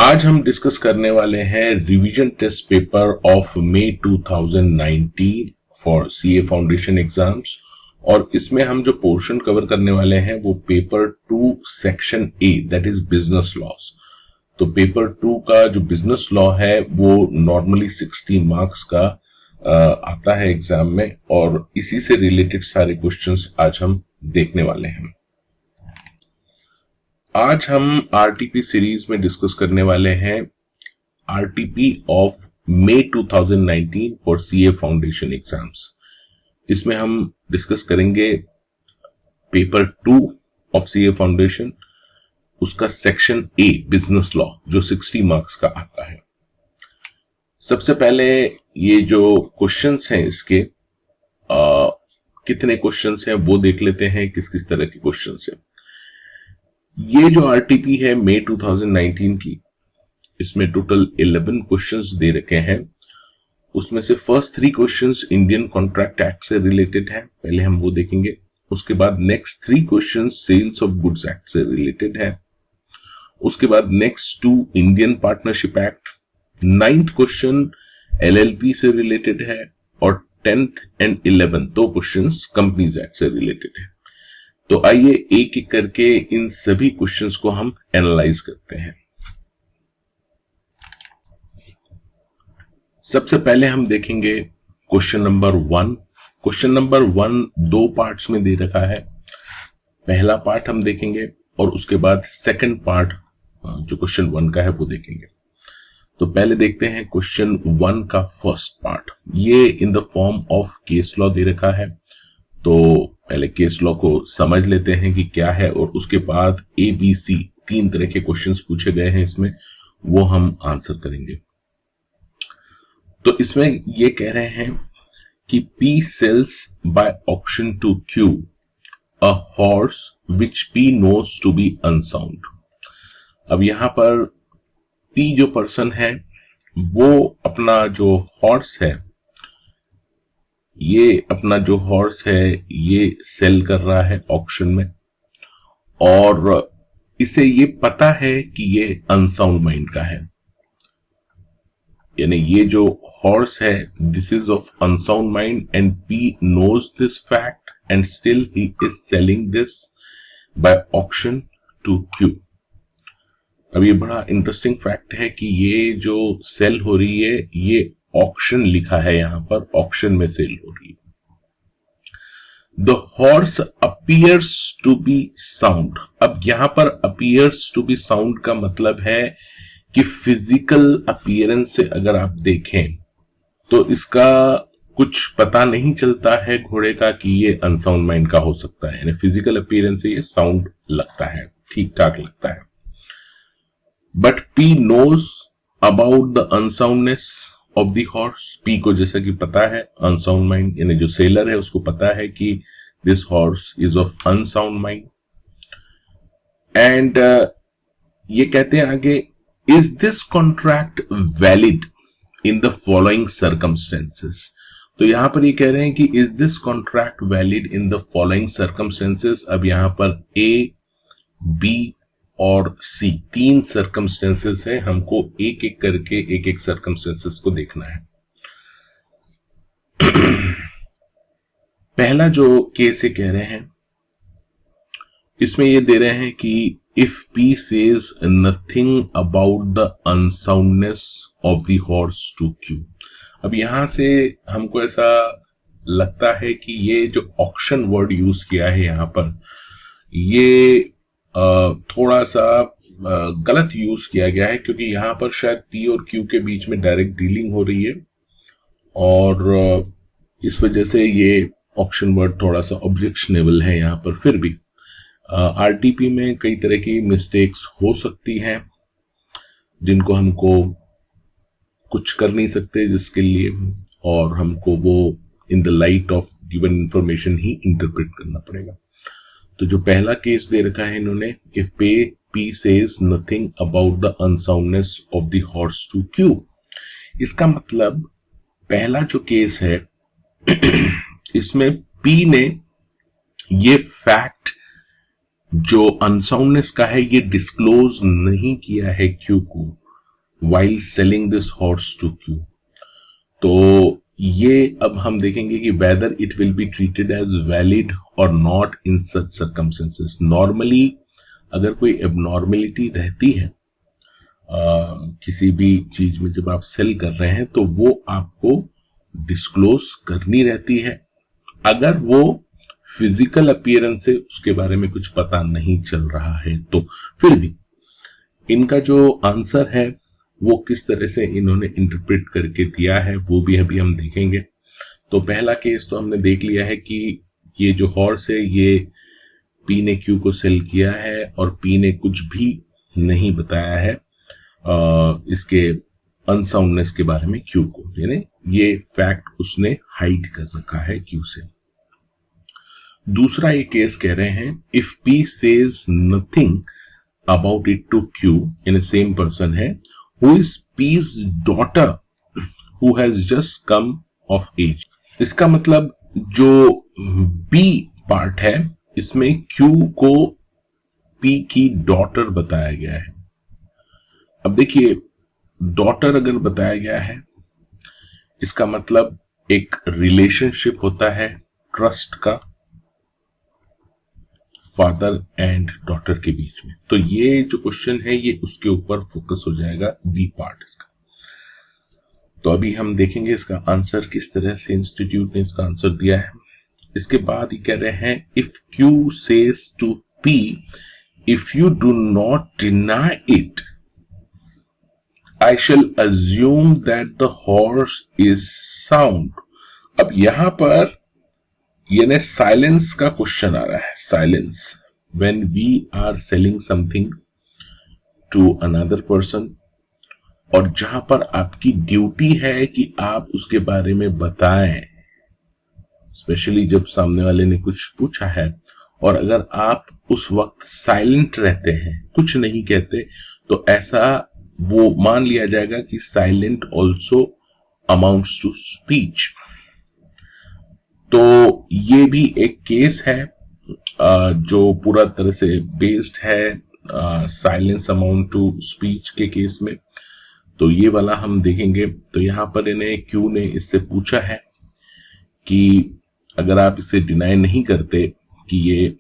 आज हम डिस्कस करने वाले हैं revision test paper of May 2019 for CA foundation exams. और इसमें हम जो पोर्शन कवर करने वाले हैं वो paper 2 section A that is business loss. तो पेपर 2 का जो बिजनेस लॉ है वो नॉर्मली 60 मार्क्स का आता है एग्जाम में, और इसी से रिलेटेड सारे क्वेश्चंस आज हम देखने वाले हैं। आज हम आरटीपी सीरीज में डिस्कस करने वाले हैं RTP of May 2019 for CA foundation exams. इसमें हम डिस्कस करेंगे पेपर 2 ऑफ सीए फाउंडेशन, उसका सेक्शन ए बिजनेस लॉ जो 60 मार्क्स का आता है। सबसे पहले ये जो क्वेश्चंस हैं इसके कितने क्वेश्चंस हैं वो देख लेते हैं, किस किस तरह के क्वेश्चंस हैं। ये जो आरटीपी है मई 2019 की, इसमें टोटल 11 क्वेश्चंस दे रखे हैं। उसमें से first 3 questions Indian contract act से रिलेटेड है, पहले हम वो देखेंगे। उसके बाद next 3 questions sales of goods act से रिलेटेड है। उसके बाद next 2 Indian partnership act. 9th question LLP से रिलेटेड है, और 10th and 11th 2 questions companies act से रिलेटेड है। तो आइए एक एक करके इन सभी क्वेश्चंस को हम एनालाइज करते हैं। सबसे पहले हम देखेंगे question number 1। Question number 1 2 parts में दे रखा है। पहला पार्ट हम देखेंगे और उसके बाद सेकंड पार्ट जो क्वेश्चन 1 का है वो देखेंगे। तो पहले देखते हैं क्वेश्चन 1 का फर्स्ट पार्ट। ये in the form of case law दे रखा है, तो पहले केस लॉ को समझ लेते हैं कि क्या है, और उसके बाद ABC 3 तरह के क्वेश्चंस पूछे गए हैं इसमें, वो हम आंसर करेंगे। तो इसमें ये कह रहे हैं कि P sells by auction to Q a horse which P knows to be unsound। अब यहां पर P जो पर्सन है वो अपना जो हॉर्स है, ये अपना जो हॉर्स है ये सेल कर रहा है ऑक्शन में, और इसे ये पता है कि ये अनसाउंड माइंड का है। यानी ये जो हॉर्स है this is of unsound mind and P knows this fact and still he is selling this by auction to Q. अब ये बड़ा इंटरेस्टिंग फैक्ट है कि ये जो सेल हो रही है ये ऑक्शन लिखा है, यहां पर ऑक्शन में सेल हो रही है। The horse appears to be sound. अब यहां पर अपीयर्स टू बी साउंड का मतलब है कि फिजिकल अपीयरेंस से अगर आप देखें तो इसका कुछ पता नहीं चलता है घोड़े का कि ये अनसाउंड माइंड का हो सकता है। यानी फिजिकल अपीयरेंस से ये साउंड लगता है, ठीक ठाक लगता है। But P knows about the unsoundness of the horse. P को जैसा कि पता है अनसाउंड माइंड, यानी जो सेलर है उसको पता है कि this horse is of unsound mind. And ये कहते हैं आगे, is this contract valid in the following circumstances. तो यहां पर ये कह रहे हैं कि is this contract valid in the following circumstances. अब यहां पर ए, बी और सी 3 सर्कमस्टेंसेस है, हमको एक एक करके एक एक सर्कमस्टेंसेस को देखना है। पहला जो केस ये कह रहे हैं इसमें ये दे रहे हैं कि if P says nothing about the unsoundness of the horse to Q। अब यहां से हमको ऐसा लगता है कि ये जो ऑक्शन वर्ड यूज किया है यहां पर, ये थोड़ा सा गलत यूज किया गया है, क्योंकि यहां पर शायद P और Q के बीच में डायरेक्ट डीलिंग हो रही है, और इस वजह से ये ऑक्शन वर्ड थोड़ा सा ऑब्जेक्शनेबल है यहां पर। फिर भी आरटीपी में कई तरह की मिस्टेक्स हो सकती हैं जिनको हमको कुछ कर नहीं सकते जिसके लिए, और हमको वो in the light of given information he interpret करना पड़ेगा। तो जो पहला केस दे रखा है इन्होंने, if P says nothing about the unsoundness of the horse to Q, इसका मतलब पहला जो केस है इसमें P ने ये फैक्ट जो अनसाउंडनेस का है ये डिस्क्लोज नहीं किया है Q को, while selling this horse to Q. तो ये अब हम देखेंगे कि whether it will be treated as valid or not in such circumstances. Normally अगर कोई abnormality रहती है किसी भी चीज में जब आप सेल कर रहे हैं तो वो आपको डिस्क्लोज करनी रहती है। अगर वो फिजिकल अपीयरेंस से उसके बारे में कुछ पता नहीं चल रहा है तो फिर भी इनका जो आंसर है वो किस तरह से इन्होंने इंटरप्रेट करके दिया है वो भी अभी हम देखेंगे। तो पहला केस तो हमने देख लिया है कि ये जो हॉर्स है ये पी ने क्यू को सेल किया है और पी ने कुछ भी नहीं बताया है इसके अनसाउंडनेस के बारे में क्यू को, यानी ये फैक्ट उसने हाइड कर रखा है क्यू से। दूसरा ये केस कह रहे हैं if P says nothing about it to Q in same person है who is P's daughter who has just come of age. इसका मतलब जो बी पार्ट है इसमें क्यू को पी की डॉटर बताया गया है। अब देखिए डॉटर अगर बताया गया है इसका मतलब एक रिलेशनशिप होता है ट्रस्ट का फादर एंड डॉटर के बीच में। तो ये जो क्वेश्चन है ये उसके ऊपर फोकस हो जाएगा बी पार्ट इसका। तो अभी हम देखेंगे इसका आंसर किस तरह से इंस्टीट्यूट ने इसका आंसर दिया है। इसके बाद ये कह रहे हैं if Q says to P if you do not deny it I shall assume that the horse is sound. अब यहां पर यानी साइलेंस का क्वेश्चन आ रहा है। Silence when we are selling something to another person और जहां पर आपकी ड्यूटी है कि आप उसके बारे में बताएं, स्पेशली जब सामने वाले ने कुछ पूछा है और अगर आप उस वक्त साइलेंट रहते हैं कुछ नहीं कहते तो ऐसा वो मान लिया जाएगा कि silent also amounts to speech. तो ये भी एक केस है जो पूरा तरह से बेस्ड है साइलेंस अमाउंट टू स्पीच के केस में। तो ये वाला हम देखेंगे। तो यहां पर इन्हें क्यू ने इससे पूछा है कि अगर आप इसे डिनाई नहीं करते कि ये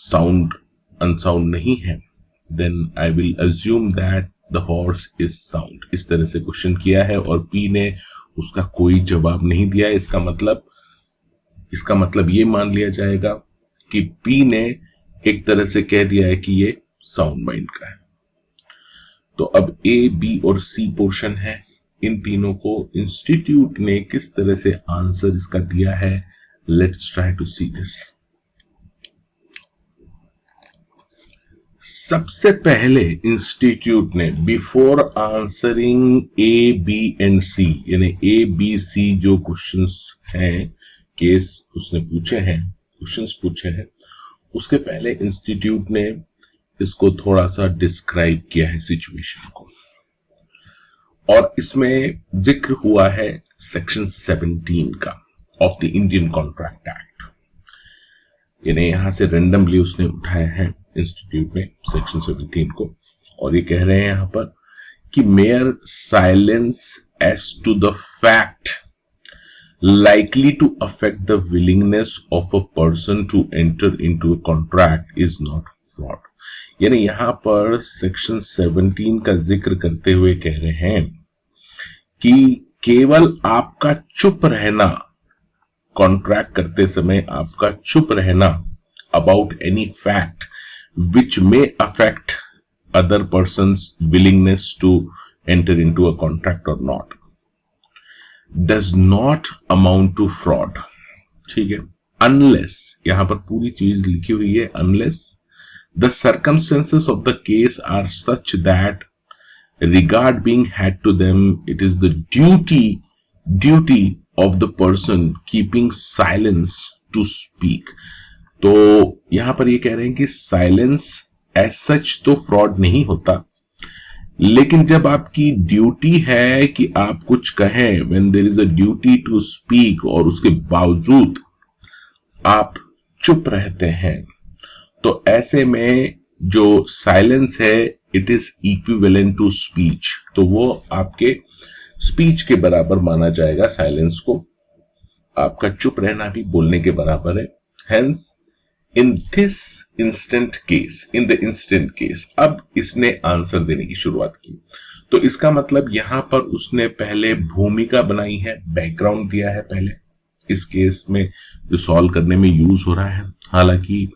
साउंड अनसाउंड नहीं है then I will assume that the horse is sound। इस तरह से क्वेश्चन किया है और पी ने उसका कोई जवाब नहीं दिया। इसका मतलब ये मान लिया जाएगा कि पी ने एक तरह से कह दिया है कि ये साउंड माइंड का है। तो अब ए बी और सी पोर्शन है, इन तीनों को इंस्टीट्यूट ने किस तरह से आंसर इसका दिया है, let's try to see this. सबसे पहले इंस्टीट्यूट ने before answering A B and C यानी ए बी सी जो क्वेश्चंस हैं केस उसने पूछे हैं क्वेश्चंस पूछे हैं उसके पहले इंस्टीट्यूट ने इसको थोड़ा सा डिस्क्राइब किया है सिचुएशन को और इसमें जिक्र हुआ है सेक्शन 17 का of the Indian contract act. यानी यहां से रेंडमली उसने उठाया है इंस्टीट्यूट में सेक्शन 17 को और ये कह रहे हैं यहां पर कि mere silence as to the fact likely to affect the willingness of a person to enter into a contract is not fraud। यानी यहां पर सेक्शन 17 का जिक्र करते हुए कह रहे हैं कि केवल आपका चुप रहना कॉन्ट्रैक्ट करते समय आपका चुप रहना about any fact which may affect other person's willingness to enter into a contract or not does not amount to fraud। ठीक है, unless यहां पर पूरी चीज लिखी हुई है unless the circumstances of the case are such that regard being had to them it is the duty of the person keeping silence to speak। तो यहां पर ये कह रहे हैं कि साइलेंस एज सच तो फ्रॉड नहीं होता, लेकिन जब आपकी ड्यूटी है कि आप कुछ कहें when there is a duty to speak और उसके बावजूद आप चुप रहते हैं तो ऐसे में जो साइलेंस है it is equivalent to speech, तो वो आपके स्पीच के बराबर माना जाएगा साइलेंस को। आपका चुप रहना भी बोलने के बराबर है। Hence in this instant case, अब इसने आंसर देने की शुरुआत की। तो इसका मतलब यहां पर उसने पहले भूमिका बनाई है, बैकग्राउंड दिया है पहले इस केस में जो सॉल्व करने में यूज हो रहा है। हालांकि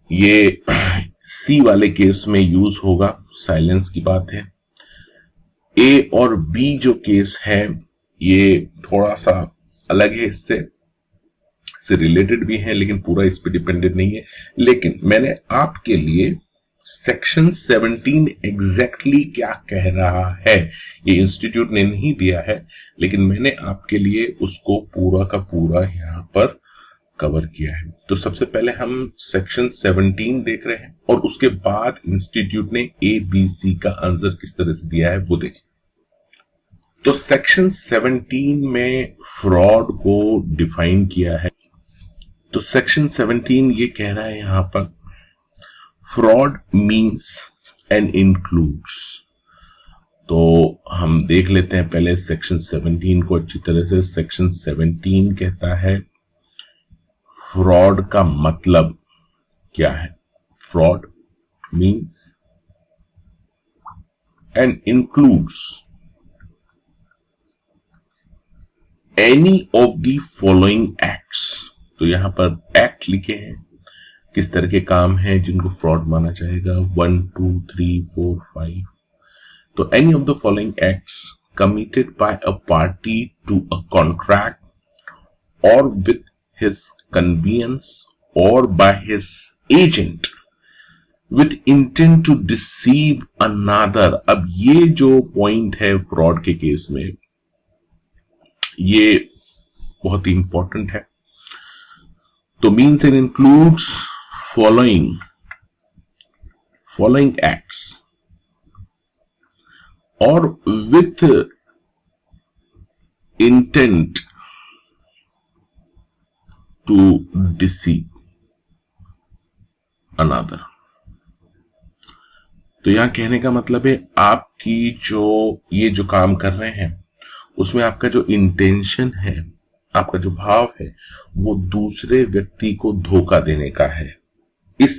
ये सी वाले केस में यूज होगा, साइलेंस की बात है। ए और बी जो केस है ये थोड़ा सा अलग है, इससे रिलेटेड भी है लेकिन पूरा इस पे डिपेंडेंट नहीं है। लेकिन मैंने आपके लिए सेक्शन 17 एग्जैक्टली क्या कह रहा है, ये इंस्टीट्यूट ने नहीं दिया है, लेकिन मैंने आपके लिए उसको पूरा का पूरा यहां पर कवर किया है। तो सबसे पहले हम सेक्शन 17 देख रहे हैं और उसके बाद इंस्टीट्यूट ने ABC का आंसर किस तरह से दिया है वो देखें। तो सेक्शन 17 में फ्रॉड को डिफाइन किया है। तो सेक्शन 17 ये कह रहा है यहां पर फ्रॉड मीन्स एंड इंक्लूड्स। तो हम देख लेते हैं पहले सेक्शन 17 को अच्छी तरह से। सेक्शन 17 कहता है फ्रॉड का मतलब क्या है। Fraud means and includes any of the following acts. तो यहां पर एक्ट लिखे हैं, किस तरह के काम हैं जिनको फ्रॉड माना जाएगा, 1 2 3 4 5। तो any of the following acts committed by a party to a contract or with his convenience or by his agent with intent to deceive another. अब ये जो पॉइंट है फ्रॉड के केस में ये बहुत ही इंपॉर्टेंट है। तो means and includes following acts or with intent to deceive another। तो यहां कहने का मतलब है आपकी ये जो काम कर रहे हैं उसमें आपका जो इंटेंशन है, आपका जो भाव है वो दूसरे व्यक्ति को धोखा देने का है। इस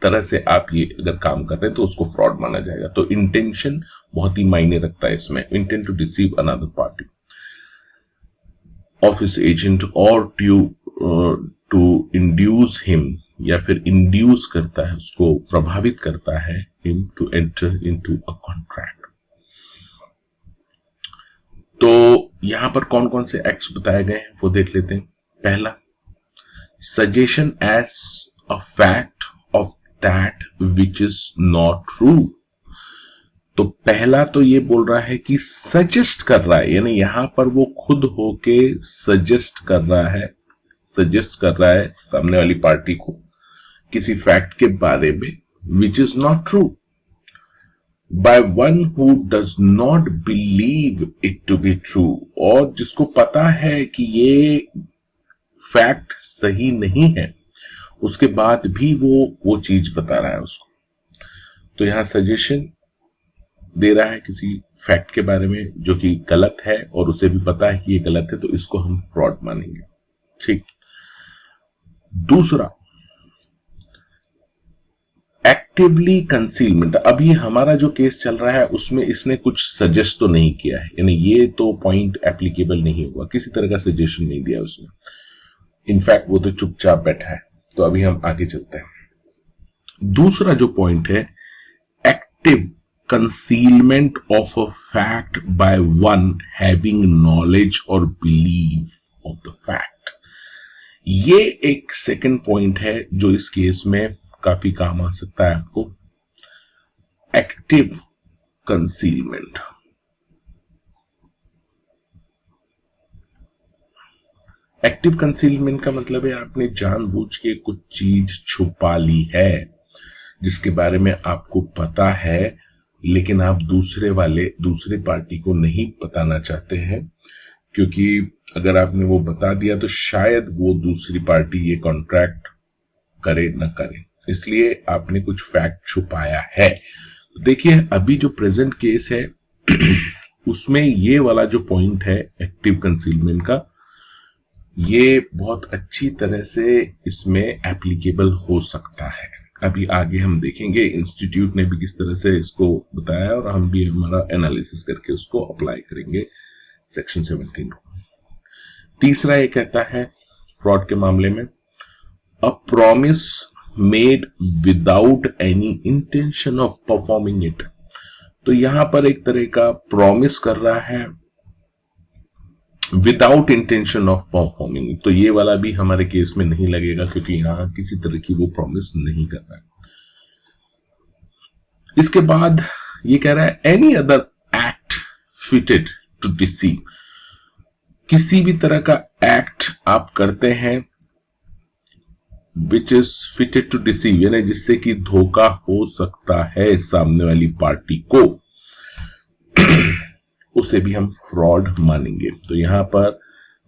तरह से आप ये अगर काम कर रहे हैं तो उसको फ्रॉड माना जाएगा। तो इंटेंशन बहुत ही मायने रखता है इसमें। Intent to deceive another party of his agent or to induce him, या फिर इंड्यूस करता है उसको, प्रभावित करता है him to enter into a contract. तो यहां पर कौन कौन से एक्ट्स बताए गए हैं वो देख लेते हैं। पहला, suggestion as a fact of that which is not true. तो पहला तो ये बोल रहा है कि सजेस्ट कर रहा है, यानी यहां पर वो खुद होके सजेस्ट कर रहा है सामने वाली पार्टी को किसी फैक्ट के बारे में which is not true by one who does not believe it to be true, और जिसको पता है कि ये फैक्ट सही नहीं है उसके बाद भी वो चीज बता रहा है उसको। तो यहां सजेशन दे रहा है किसी फैक्ट के बारे में जो कि गलत है और उसे भी पता है कि ये गलत है, तो इसको हम फ्रॉड मानेंगे। ठीक। दूसरा, एक्टिवली कंसीलमेंट। अभी हमारा जो केस चल रहा है उसमें इसने कुछ सजेस्ट तो नहीं किया है, यानी ये तो पॉइंट एप्लीकेबल नहीं हुआ, किसी तरह का सजेशन नहीं दिया उसने। इनफैक्ट वो तो चुपचाप बैठा है। तो अभी हम आगे चलते हैं। दूसरा जो पॉइंट है, active concealment of a fact by one having knowledge और बिलीव ऑफ द फैक्ट। ये एक सेकंड पॉइंट है जो इस केस में काफी काम आ सकता है आपको। एक्टिव कंसीलमेंट, एक्टिव कंसीलमेंट का मतलब है आपने जानबूझ के कुछ चीज छुपा ली है जिसके बारे में आपको पता है, लेकिन आप दूसरे पार्टी को नहीं बताना चाहते हैं, क्योंकि अगर आपने वो बता दिया तो शायद वो दूसरी पार्टी ये कॉन्ट्रैक्ट करे न करे। इसलिए आपने कुछ फैक्ट छुपाया है। देखिए अभी जो प्रेजेंट केस है उसमें ये वाला जो पॉइंट है एक्टिव कंसीलमेंट का, ये बहुत अच्छी तरह से इसमें एप्लीकेबल हो सकता है। अभी आगे हम देखेंगे इंस्टीट्यूट ने भी किस तरह से इसको बताया और हम भी हमारा एनालिसिस करके उसको अप्लाई करेंगे सेक्शन 17। तीसरा ये कहता है फ्रॉड के मामले में a promise made without any intention of performing it. तो यहां पर एक तरह का प्रॉमिस कर रहा है विदाउट इंटेंशन ऑफ परफॉर्मिंग, तो ये वाला भी हमारे केस में नहीं लगेगा क्योंकि यहां किसी तरह की वो प्रॉमिस नहीं कर रहा है। इसके बाद ये कह रहा है any other act fitted to deceive, किसी भी तरह का एक्ट आप करते हैं which is fitted to deceive, यानी जिससे कि धोखा हो सकता है सामने वाली पार्टी को, उसे भी हम फ्रॉड मानेंगे। तो यहां पर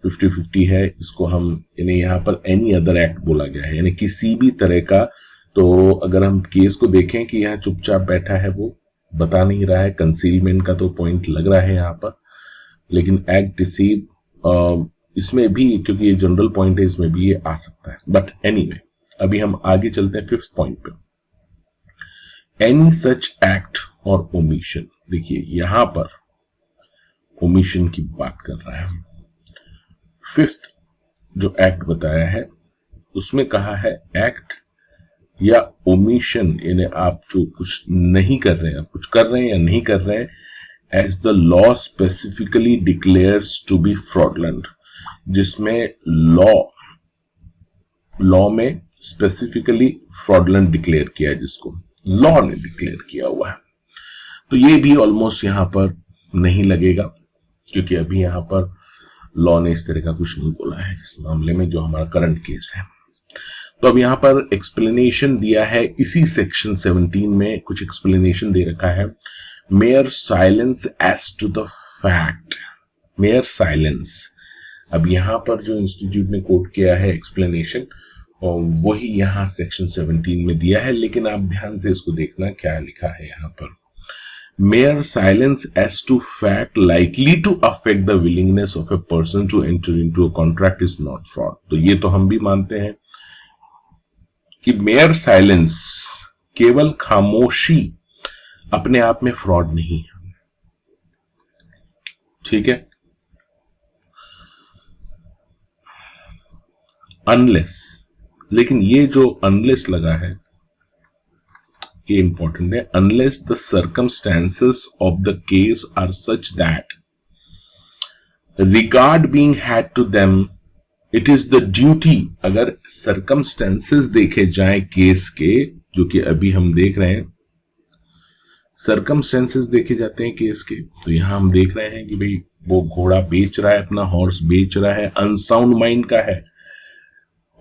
50-50 है, इसको हम यानी यहां पर एनी अदर एक्ट बोला गया है यानी किसी भी तरह का। तो अगर हम केस को देखें कि यहां चुपचाप बैठा है, वो बता नहीं रहा है, कंसीलमेंट का तो पॉइंट लग रहा है यहां पर, लेकिन एक्ट डिसीव इसमें भी क्योंकि ये जनरल पॉइंट है इसमें भी ये आ सकता है। बट एनीवे अभी हम आगे चलते हैं 5th पॉइंट पे, एनी सच एक्ट और ओमिशन। देखिए यहां पर ओमिशन की बात कर रहा है। 5th जो एक्ट बताया है उसमें कहा है एक्ट या ओमिशन, यानी आप जो कुछ नहीं कर रहे हैं, आप कुछ कर रहे हैं या नहीं कर रहे हैं, as the law specifically declares to be fraudulent, जिसमें लॉ में स्पेसिफिकली फ्रॉडलेंट डिक्लेयर किया है, जिसको लॉ ने डिक्लेयर किया हुआ है। तो ये भी ऑलमोस्ट यहां पर नहीं लगेगा क्योंकि अभी यहां पर लॉ ने इस तरह का कुछ नहीं बोला है इस मामले में जो हमारा करंट केस है। तो अब यहां पर एक्सप्लेनेशन दिया है, इसी सेक्शन 17 में कुछ एक्सप्लेनेशन दे रखा है, mere silence as to the fact, mere silence. अब यहां पर जो इंस्टीट्यूट ने कोट किया है एक्सप्लेनेशन वही यहां सेक्शन 17 में दिया है, लेकिन आप ध्यान से इसको देखना क्या लिखा है यहां पर, mere silence as to fact likely to affect the willingness of a person to enter into a contract is not fraud। तो ये तो हम भी मानते हैं कि mere silence, केवल खामोशी अपने आप में फ्रॉड नहीं है, ठीक है। अनलेस, लेकिन ये जो अनलेस लगा है ये इंपॉर्टेंट है, unless the circumstances of the case are such that regard being had to them it is the duty. अगर सर्कमस्टेंसेस देखे जाए केस के, जो कि अभी हम देख रहे हैं, सर्कमस्टेंसेस देखे जाते हैं केस के, तो यहां हम देख रहे हैं कि भाई वो घोड़ा बेच रहा है, अपना हॉर्स बेच रहा है, अनसाउंड माइंड का है,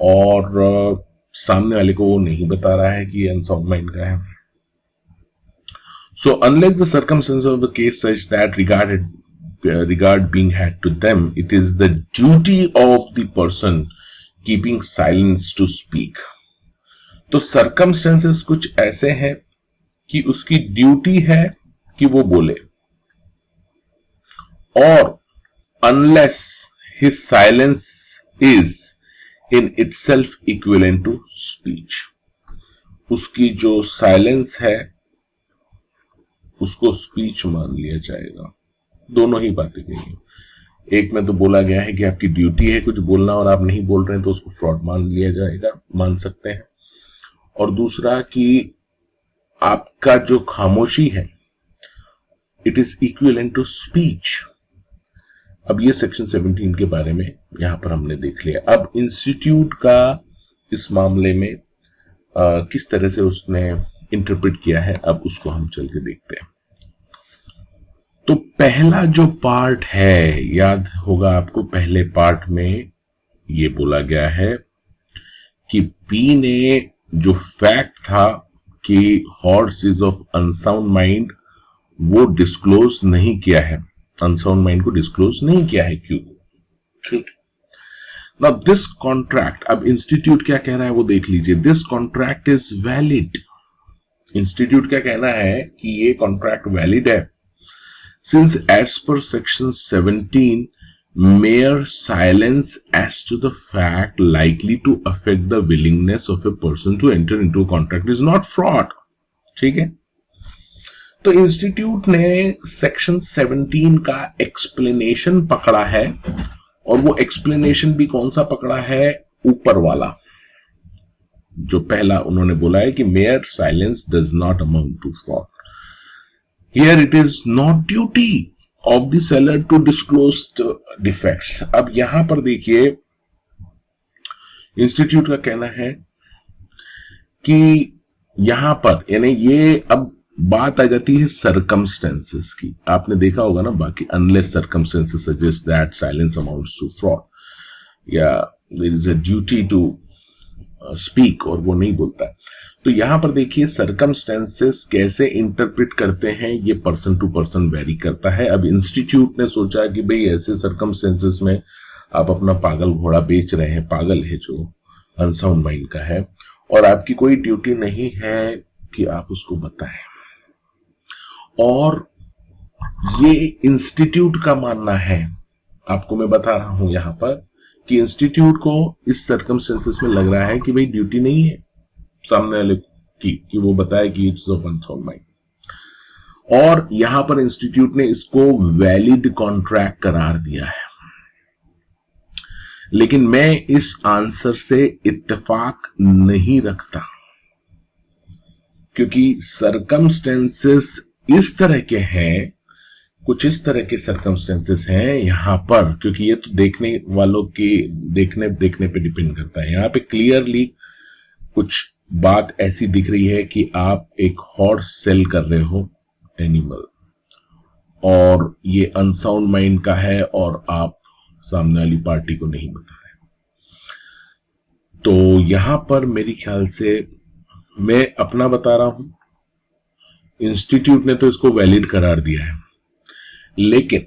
और सामने वाले को वो नहीं बता रहा है कि अनसाउंड माइंड का है। So unless the circumstances of the case such that regard being had to them, it is the duty of the person keeping silence to speak। तो circumstances कुछ ऐसे हैं कि उसकी ड्यूटी है कि वो बोले, और unless his silence is in itself equivalent to speech, उसकी जो साइलेंस है उसको स्पीच मान लिया जाएगा। दोनों ही बातें कही, एक में तो बोला गया है कि आपकी ड्यूटी है कुछ बोलना और आप नहीं बोल रहे हैं तो उसको फ्रॉड मान लिया जाएगा, मान सकते हैं, और दूसरा कि आपका जो खामोशी है it is equivalent to speech. अब ये सेक्शन 17 के बारे में यहां पर हमने देख लिया। अब इंस्टीट्यूट का इस मामले में किस तरह से उसने इंटरप्रेट किया है, अब उसको हम चल के देखते हैं। तो पहला जो पार्ट है, याद होगा आपको, पहले पार्ट में ये बोला गया है कि पी ने जो फैक्ट था कि horse is of unsound mind, वो डिस्क्लोज नहीं किया है, अनसाउंड माइंड को डिस्क्लोज नहीं किया है। क्यों? ठीक। नाउ दिस कॉन्ट्रैक्ट, अब इंस्टीट्यूट क्या कह रहा है वो देख लीजिए, this contract is valid. Institute क्या कहना है कि ये कॉन्ट्रैक्ट वैलिड है, since as per section 17 mere silence as to the fact likely to affect the willingness of a person to enter into a contract is not fraud। ठीक है, तो institute ने सेक्शन 17 का एक्सप्लेनेशन पकड़ा है, और वो एक्सप्लेनेशन भी कौन सा पकड़ा है, ऊपर वाला जो पहला उन्होंने बोला है कि mere silence does not amount to fraud। Here it is not duty of the seller to disclose the defects। अब यहां पर देखिए इंस्टीट्यूट का कहना है कि यहां पर यानी ये अब बात आ जाती है सर्कमस्टेंसेस की। आपने देखा होगा ना बाकी, unless circumstances suggest that silence amounts to fraud या there is a duty to speak, और वो नहीं बोलता है। तो यहां पर देखिए सर्कमस्टेंसेस कैसे इंटरप्रेट करते हैं, ये पर्सन टू पर्सन वेरी करता है। अब इंस्टीट्यूट ने सोचा कि भाई ऐसे सर्कमस्टेंसेस में आप अपना पागल घोड़ा बेच रहे हैं, पागल है जो अनसाउंड माइंड का है, और आपकी कोई ड्यूटी नहीं है कि आप उसको बताएं। और ये इंस्टीट्यूट का मानना है, आपको मैं बता रहा हूं यहां पर कि इंस्टीट्यूट को इस सर्कमस्टेंसेस में लग रहा है कि भाई ड्यूटी नहीं है सामने वाले की कि वो बताए कि इट्स ऑफ अनसाउंड माइंड, और यहां पर इंस्टीट्यूट ने इसको वैलिड कॉन्ट्रैक्ट करार दिया है। लेकिन मैं इस आंसर से इत्तेफाक नहीं रखता, क्योंकि सर्कमस्टेंसेस इस तरह के हैं, कुछ इस तरह के सर्कमस्टेंसेस हैं यहां पर, क्योंकि ये तो देखने वालों के देखने पे डिपेंड करता है। यहां पे क्लियरली कुछ बात ऐसी दिख रही है कि आप एक हॉर्स सेल कर रहे हो, एनिमल, और ये अनसाउंड माइंड का है और आप सामने वाली पार्टी को नहीं बता रहे। तो यहां पर मेरी ख्याल से मैं अपना बता रहा हूं, इंस्टीट्यूट ने तो इसको वैलिड करार दिया है, लेकिन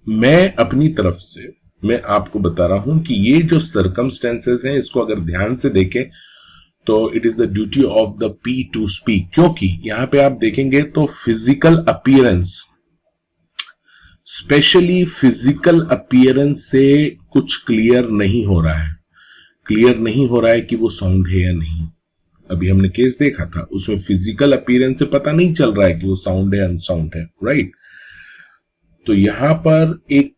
मैं अपनी तरफ से मैं आपको बता रहा हूं कि ये जो सर्कमस्टेंसेस हैं इसको अगर ध्यान से देखें तो it is the duty of the P to speak. क्योंकि यहां पे आप देखेंगे तो physical appearance, specially physical appearance से कुछ क्लियर नहीं हो रहा है, क्लियर नहीं हो रहा है कि वो साउंड है या नहीं। अभी हमने केस देखा था, उसमें फिजिकल अपीयरेंस से पता नहीं चल रहा है कि वो साउंड है अनसाउंड है, राइट। तो यहां पर एक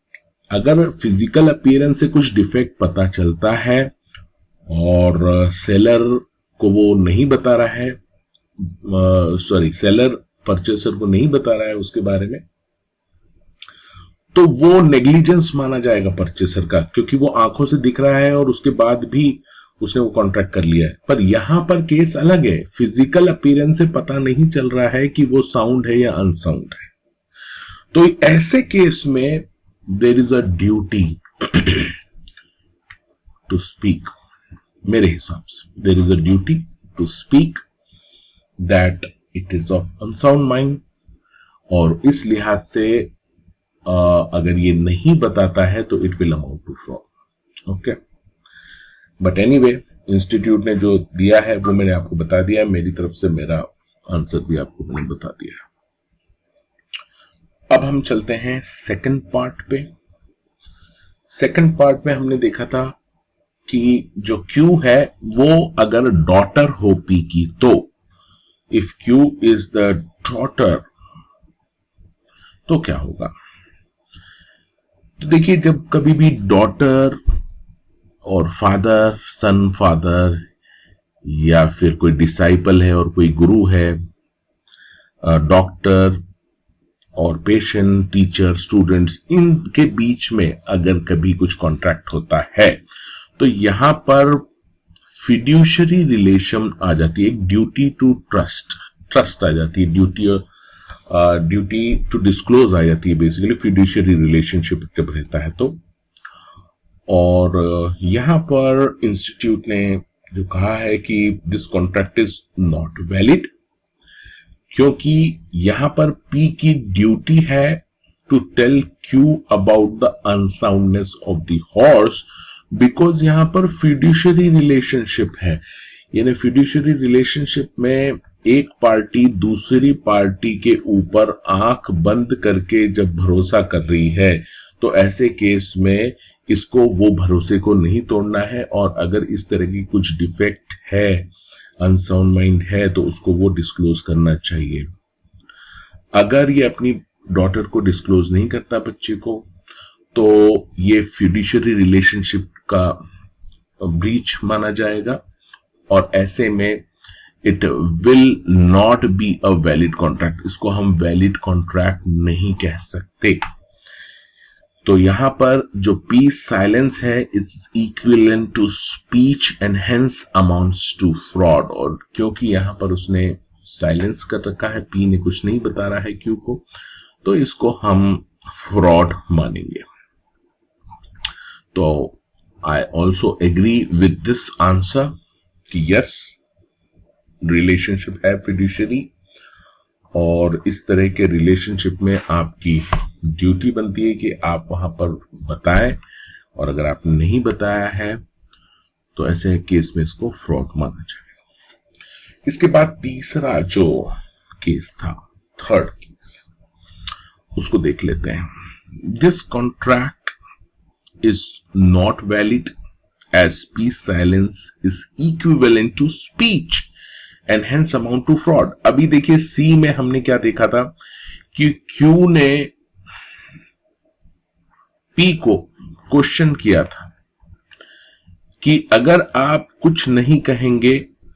अगर फिजिकल अपीयरेंस से कुछ डिफेक्ट पता चलता है और सेलर को वो नहीं बता रहा है, सेलर परचेसर को नहीं बता रहा है उसके बारे में, तो वो नेग्लिजेंस माना जाएगा परचेसर का, क्योंकि वो आंखों से दिख रहा है और उसके बाद भी उसने वो कॉन्ट्रैक्ट कर लिया है। पर यहां पर केस अलग है, फिजिकल अपीयरेंस से पता नहीं चल रहा है कि वो साउंड है या अनसाउंड है। तो ऐसे केस में there is a duty to speak. मेरे हिसाब से there is a duty to speak that it is of unsound mind, और इस लिहाज से अगर ये नहीं बताता है तो it will amount to fraud. Okay, but anyway institute ने जो दिया है वो मैंने आपको बता दिया है, मेरी तरफ से मेरा आंसर भी आपको मैंने बता दिया है। अब हम चलते हैं सेकंड पार्ट पे। सेकंड पार्ट में हमने देखा था कि जो क्यू है वो अगर डॉटर हो पी की, तो if Q is the daughter तो क्या होगा। तो देखिए, जब कभी भी डॉटर और फादर, सन फादर, या फिर कोई डिसाइपल है और कोई गुरु है, डॉक्टर और पेशेंट, टीचर, स्टूडेंट्स, इनके बीच में अगर कभी कुछ कॉन्ट्रैक्ट होता है तो यहां पर फिड्यूशरी रिलेशन आ जाती है, एक ड्यूटी टू ट्रस्ट आ जाती है, ड्यूटी टू डिस्क्लोज आ जाती है। बेसिकली फिड्यूशरी रिलेशनशिप जब रहता है तो, और यहां पर इंस्टीट्यूट ने जो कहा है कि this contract is not valid, क्योंकि यहां पर पी की ड्यूटी है to tell Q about the unsoundness of the horse, because यहां पर fiduciary relationship है। यानी fiduciary relationship में एक पार्टी दूसरी पार्टी के ऊपर आंख बंद करके जब भरोसा कर रही है, तो ऐसे केस में इसको वो भरोसे को नहीं तोड़ना है, और अगर इस तरह की कुछ डिफेक्ट है, अनसाउंड माइंड है, तो उसको वो डिस्क्लोज करना चाहिए। अगर ये अपनी डॉटर को डिस्क्लोज नहीं करता बच्चे को, तो ये फिड्यूशियरी रिलेशनशिप का ब्रीच माना जाएगा, और ऐसे में it will not be a valid contract. इसको हम वैलिड कॉन्ट्रैक्ट नहीं कह सकते। तो यहां पर जो पी साइलेंस है it's equivalent to speech and hence amounts to fraud. और क्योंकि यहां पर उसने साइलेंस कर रखा है, पी ने कुछ नहीं बता रहा है क्यू को, तो इसको हम फ्रॉड मानेंगे। तो I also agree with this answer कि यस, रिलेशनशिप है फिड्यूशियरी, और इस तरह के रिलेशनशिप में आपकी ड्यूटी बनती है कि आप वहां पर बताएं, और अगर आपने नहीं बताया है तो ऐसे केस में इसको फ्रॉड माना जाएगा। इसके बाद तीसरा जो केस था, थर्ड केस, उसको देख लेते हैं। This contract is not valid as P silence is equivalent to speech and hence amount to fraud. अभी देखिए सी में हमने क्या देखा था कि क्यू ने पी को क्वेश्चन किया था कि अगर आप कुछ नहीं कहेंगे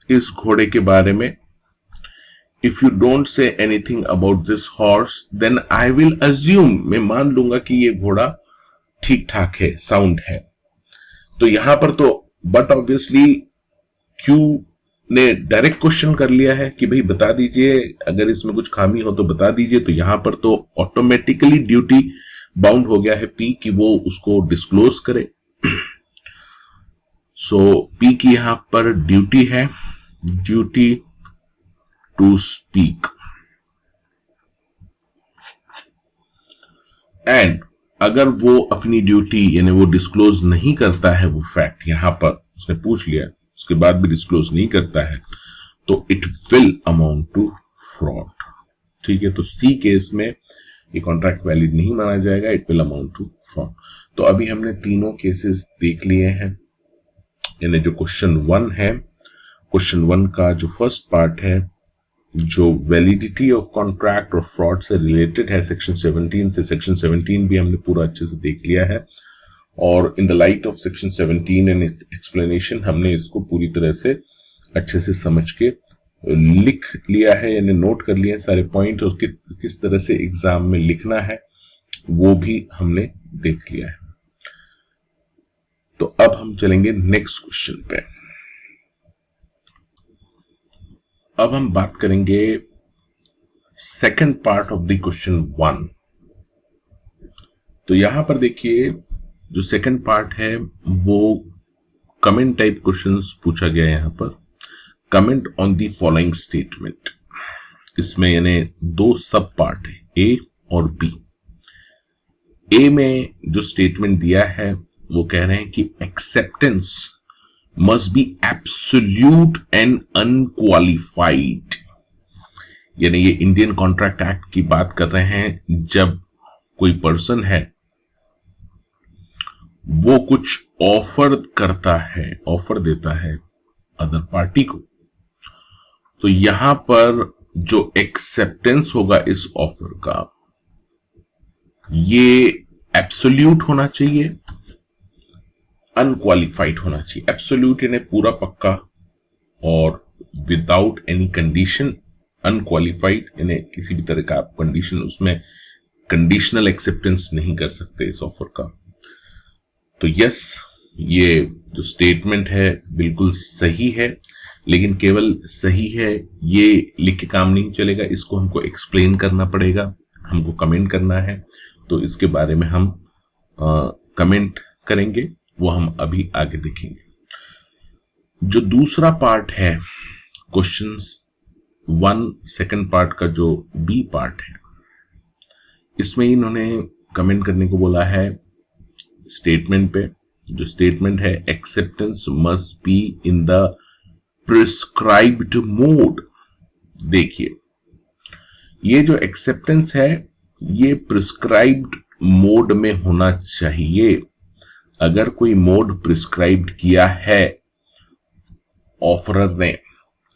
इस घोड़े के बारे में, if you don't say anything about this horse then I will assume, मैं मान लूंगा कि ये घोड़ा ठीक ठाक है, साउंड है। तो यहां पर तो बट ऑब्वियसली क्यू ने डायरेक्ट क्वेश्चन कर लिया है कि भाई बता दीजिए, अगर इसमें कुछ खामी हो तो बता दीजिए। तो यहां पर तो ऑटोमेटिकली ड्यूटी बाउंड हो गया है पी कि वो उसको डिस्क्लोज करे। सो पी की यहां पर ड्यूटी है, ड्यूटी टू स्पीक, एंड अगर वो अपनी ड्यूटी यानी वो डिस्क्लोज नहीं करता है, वो फैक्ट यहां पर उसने पूछ लिया, उसके बाद भी डिस्क्लोज नहीं करता है, तो it will amount to fraud. ठीक है, तो सी केस में ये कॉन्ट्रैक्ट वैलिड नहीं माना जाएगा, it will amount to fraud. तो अभी हमने तीनों केसेस देख लिए हैं। यानी जो क्वेश्चन 1 है, क्वेश्चन 1 का जो फर्स्ट पार्ट है, जो वैलिडिटी ऑफ कॉन्ट्रैक्ट और फ्रॉड से रिलेटेड है सेक्शन 17 से, सेक्शन 17 भी हमने पूरा अच्छे से देख लिया है, और in the light of section 17 and explanation हमने इसको पूरी तरह से अच्छे से समझ के लिख लिया है, यानी नोट कर लिया है सारे पॉइंट, और किस तरह से एग्जाम में लिखना है वो भी हमने देख लिया है। तो अब हम चलेंगे नेक्स्ट क्वेश्चन पे। अब हम बात करेंगे second part of the question 1। तो यहां पर देखिए जो सेकंड पार्ट है वो कमेंट टाइप क्वेश्चंस पूछा गया है। यहां पर comment on the following statement, इसमें यानी 2 सब पार्ट है, ए और बी। ए में जो स्टेटमेंट दिया है वो कह रहे हैं कि acceptance must B absolute and unqualified. यानी ये इंडियन कॉन्ट्रैक्ट एक्ट की बात कर रहे हैं। जब कोई पर्सन है वो कुछ ऑफर करता है, ऑफर देता है अदर पार्टी को, तो यहां पर जो एक्सेप्टेंस होगा इस ऑफर का, ये एब्सोल्यूट होना चाहिए, अनक्वालिफाइड होना चाहिए। एब्सोल्यूट यानी पूरा पक्का, और विदाउट एनी कंडीशन। अनक्वालिफाइड यानी किसी भी तरह का आप कंडीशन, उसमें कंडीशनल एक्सेप्टेंस नहीं कर सकते इस ऑफर का। तो यस, ये जो स्टेटमेंट है बिल्कुल सही है, लेकिन केवल सही है ये लिख के काम नहीं चलेगा, इसको हमको एक्सप्लेन करना पड़ेगा, हमको कमेंट करना है। तो इसके बारे में हम कमेंट करेंगे, वो हम अभी आगे देखेंगे। जो दूसरा पार्ट है क्वेश्चन 1 सेकंड पार्ट का, जो बी पार्ट है, इसमें इन्होंने कमेंट करने को बोला है स्टेटमेंट पे। जो स्टेटमेंट है, acceptance must be in the prescribed mode. देखिए, ये जो एक्सेप्टेंस है ये प्रिस्क्राइब्ड मोड में होना चाहिए। अगर कोई मोड प्रिस्क्राइब्ड किया है ऑफरर ने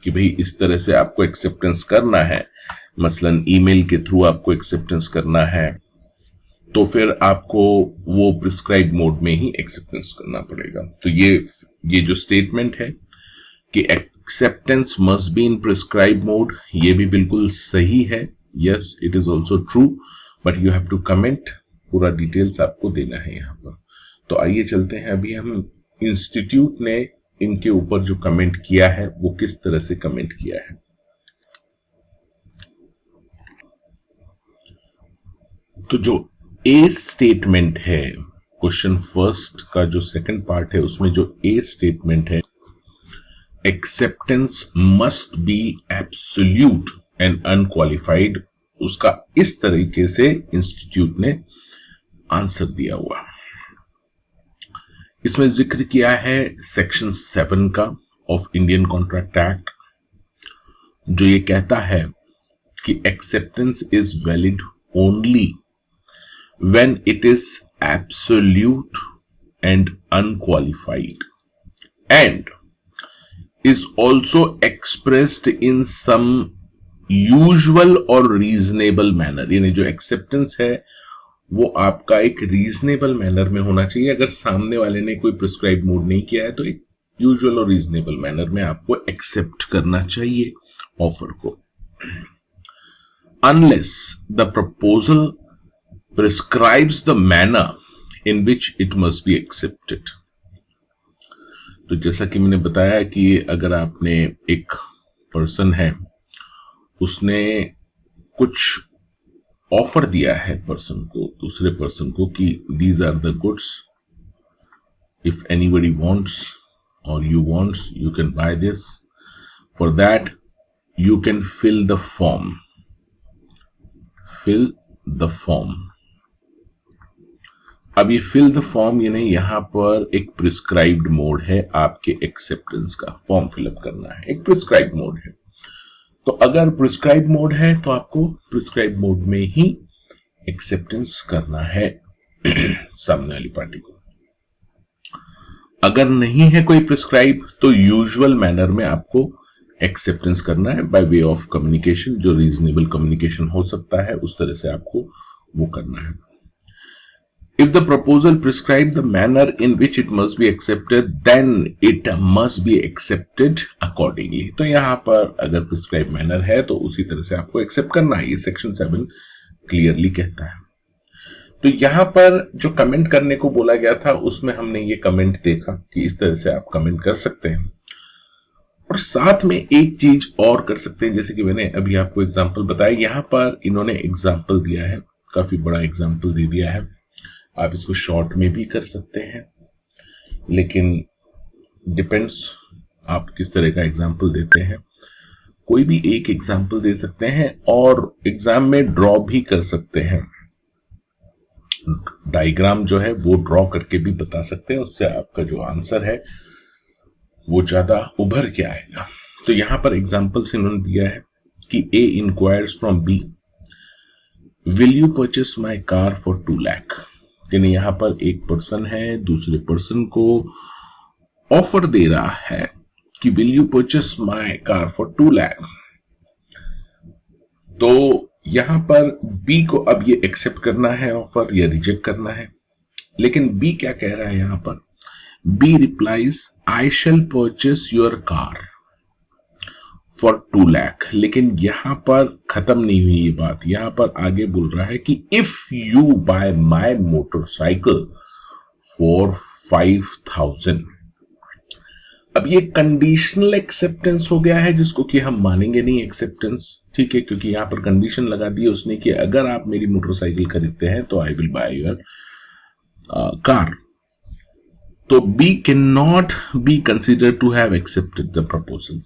कि भाई इस तरह से आपको एक्सेप्टेंस करना है, मसलन ईमेल के थ्रू आपको एक्सेप्टेंस करना है, तो फिर आपको वो प्रिस्क्राइब मोड में ही एक्सेप्टेंस करना पड़ेगा। तो ये जो स्टेटमेंट है कि acceptance must be in prescribe mode, ये भी बिल्कुल सही है। Yes, it is also true, but you have to comment, पूरा डिटेल्स आपको देना है यहां पर। तो आइए चलते हैं, अभी हम इंस्टीट्यूट ने इनके ऊपर जो कमेंट किया है वो किस तरह से कमेंट किया है। तो जो ए स्टेटमेंट है, क्वेश्चन फर्स्ट का जो सेकंड पार्ट है उसमें जो ए स्टेटमेंट है, acceptance must B absolute and unqualified, उसका इस तरीके से इंस्टीट्यूट ने आंसर दिया हुआ। इसमें जिक्र किया है सेक्शन 7 का ऑफ इंडियन कॉन्ट्रैक्ट एक्ट, जो ये कहता है कि acceptance is valid only when it is absolute and unqualified and is also expressed in some usual or reasonable manner। यानी जो एक्सेप्टेंस है वो आपका एक रीजनेबल मैनर में होना चाहिए। अगर सामने वाले ने कोई प्रिस्क्राइब मोड नहीं किया है तो एक यूजुअल और रीजनेबल मैनर में आपको एक्सेप्ट करना चाहिए ऑफर को। Unless the proposal prescribes the manner in which it must be accepted। तो जैसा कि मैंने बताया कि अगर आपने एक पर्सन है, उसने कुछ ऑफर दिया है पर्सन को, दूसरे पर्सन को, कि these are the goods, if anybody wants or you wants you can buy this, for that you can fill the form। अब ये फिल द फॉर्म यानी यहां पर एक प्रिस्क्राइब्ड मोड है आपके एक्सेप्टेंस का, फॉर्म फिलअप करना है, एक प्रिस्क्राइब्ड मोड है। तो अगर प्रिस्क्राइब्ड मोड है तो आपको प्रिस्क्राइब्ड मोड में ही एक्सेप्टेंस करना है सामने वाली पार्टी को। अगर नहीं है कोई प्रिस्क्राइब तो यूजुअल मैनर में आपको एक्सेप्टेंस करना है बाय वे ऑफ कम्युनिकेशन, जो रीजनेबल कम्युनिकेशन हो सकता है उस तरह से आपको वो करना है। If the proposal prescribes the manner in which it must be accepted, then it must be accepted accordingly। तो यहाँ पर अगर prescribed manner है तो उसी तरह से आपको accept करना है, ये सेक्शन 7 क्लियरली कहता है। तो यहाँ पर जो कमेंट करने को बोला गया था उसमें हमने ये कमेंट देखा कि इस तरह से आप कमेंट कर सकते हैं, और साथ में एक चीज और कर सकते हैं, जैसे कि मैंने अभी आपको एग्जाम्पल बताया। यहाँ पर इन्होंने एग्जाम्पल दिया है, काफी बड़ा एग्जाम्पल दे दिया है। आप इसको शॉर्ट में भी कर सकते हैं, लेकिन डिपेंड्स आप किस तरह का एग्जाम्पल देते हैं। कोई भी एक एग्जाम्पल दे सकते हैं और एग्जाम में ड्रॉ भी कर सकते हैं, डायग्राम जो है वो ड्रॉ करके भी बता सकते हैं, उससे आपका जो आंसर है वो ज्यादा उभर के आएगा। तो यहां पर एग्जाम्पल्स इन्होंने दिया है कि A inquires from B, will you purchase my car for 2 lakh. यानी यहां पर एक पर्सन है दूसरे पर्सन को ऑफर दे रहा है कि will you purchase my car for 2 lakh. तो यहां पर बी को अब ये एक्सेप्ट करना है ऑफर या रिजेक्ट करना है, लेकिन बी क्या कह रहा है यहां पर? B replies I shall purchase your car for 2 lakh. लेकिन यहां पर खत्म नहीं हुई ये बात, यहां पर आगे बोल रहा है कि if you buy my motorcycle for 5,000। अब ये कंडीशनल एक्सेप्टेंस हो गया है जिसको कि हम मानेंगे नहीं एक्सेप्टेंस, ठीक है, क्योंकि यहां पर कंडीशन लगा दी उसने कि अगर आप मेरी मोटरसाइकिल खरीदते हैं तो I will buy your car. तो B can not be considered to have accepted the proposal.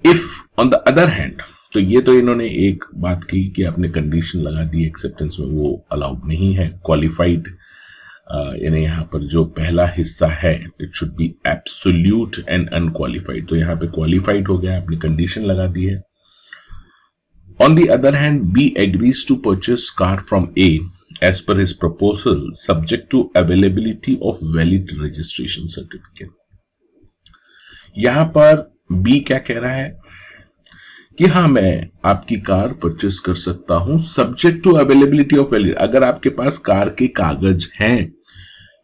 If on the other hand, तो ये तो इन्होंने एक बात की कि आपने कंडीशन लगा दी एक्सेप्टेंस में, वो अलाउड नहीं है। क्वालिफाइड यानी यहाँ पर जो पहला हिस्सा है it should be absolute and unqualified, तो यहाँ पे क्वालिफाइड हो गया, आपने कंडीशन लगा दी है। On the other hand, B agrees to purchase car from A as per his proposal, subject to availability of valid registration certificate. यहां पर B क्या कह रहा है कि हाँ मैं आपकी कार परचेस कर सकता हूं subject to availability of valid, अगर आपके पास कार के कागज हैं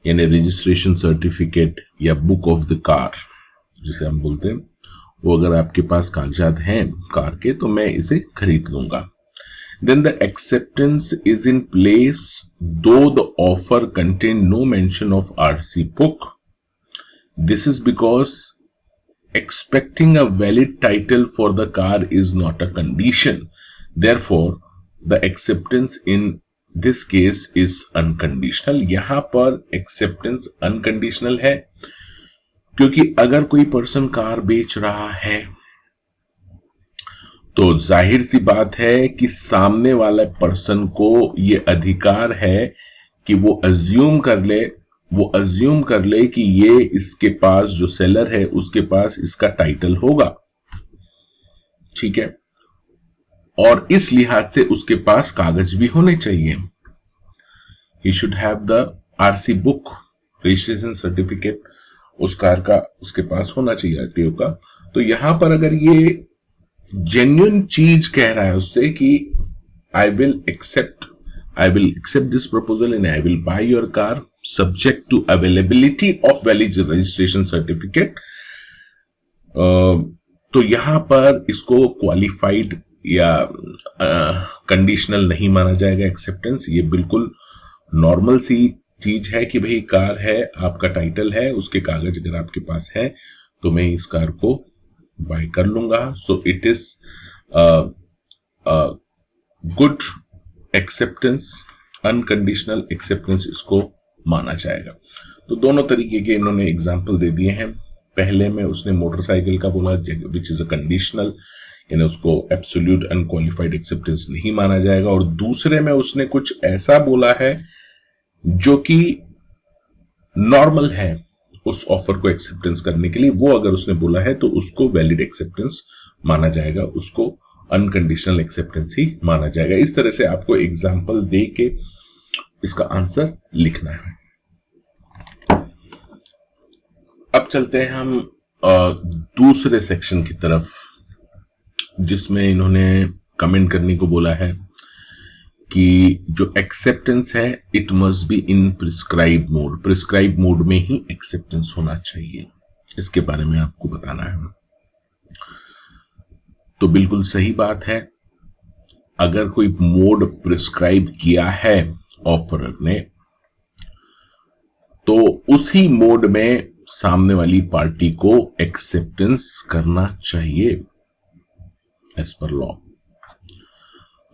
यानी रजिस्ट्रेशन सर्टिफिकेट या बुक ऑफ द कार जिसे हम बोलते हैं, वो अगर आपके पास कागजात हैं कार के तो मैं इसे खरीद लूंगा। Then the acceptance is in place though the offer contain no mention of RC book. This is because expecting a valid title for the car is not a condition. Therefore, the acceptance in this case is unconditional. यहां पर acceptance unconditional है क्योंकि अगर कोई person car बेच रहा है तो जाहिर सी बात है कि सामने वाले पर्सन को ये अधिकार है कि वो अज्यूम कर ले कि ये इसके पास जो सेलर है उसके पास इसका टाइटल होगा, ठीक है, और इस लिहाज से उसके पास कागज भी होने चाहिए। He should have the RC book, registration certificate उस कार का उसके पास होना चाहिए आरटीओ का। तो यहां पर अगर ये जेन्युइन चीज कह रहा है उससे कि I will accept this proposal and I will buy your car subject to availability of valid registration certificate, तो यहां पर इसको क्वालिफाइड या कंडीशनल नहीं माना जाएगा एक्सेप्टेंस। ये बिल्कुल नॉर्मल सी चीज है कि भाई कार है, आपका टाइटल है, उसके कागज अगर आपके पास है तो मैं इस कार को बाय कर लूंगा। So it is good acceptance, unconditional acceptance इसको माना जाएगा। तो दोनों तरीके के इन्होंने एग्जाम्पल दे दिए हैं। पहले में उसने मोटरसाइकिल का बोला विच इज अ कंडीशनल, यानी उसको एब्सोल्यूट अनक्वालिफाइड एक्सेप्टेंस नहीं माना जाएगा, और दूसरे में उसने कुछ ऐसा बोला है जो कि नॉर्मल है उस ऑफर को एक्सेप्टेंस करने के लिए, वो अगर उसने बोला है तो उसको वैलिड एक्सेप्टेंस माना जाएगा, उसको अनकंडीशनल एक्सेप्टेंस ही माना जाएगा। इस तरह से आपको एग्जाम्पल दे के इसका आंसर लिखना है। अब चलते हैं हम दूसरे सेक्शन की तरफ जिसमें इन्होंने कमेंट करने को बोला है कि जो एक्सेप्टेंस है it must be in prescribe mode, prescribe mode में ही एक्सेप्टेंस होना चाहिए, इसके बारे में आपको बताना है। तो बिल्कुल सही बात है, अगर कोई मोड प्रिस्क्राइब किया है ऑफरर ने तो उसी मोड में सामने वाली पार्टी को एक्सेप्टेंस करना चाहिए एज पर लॉ।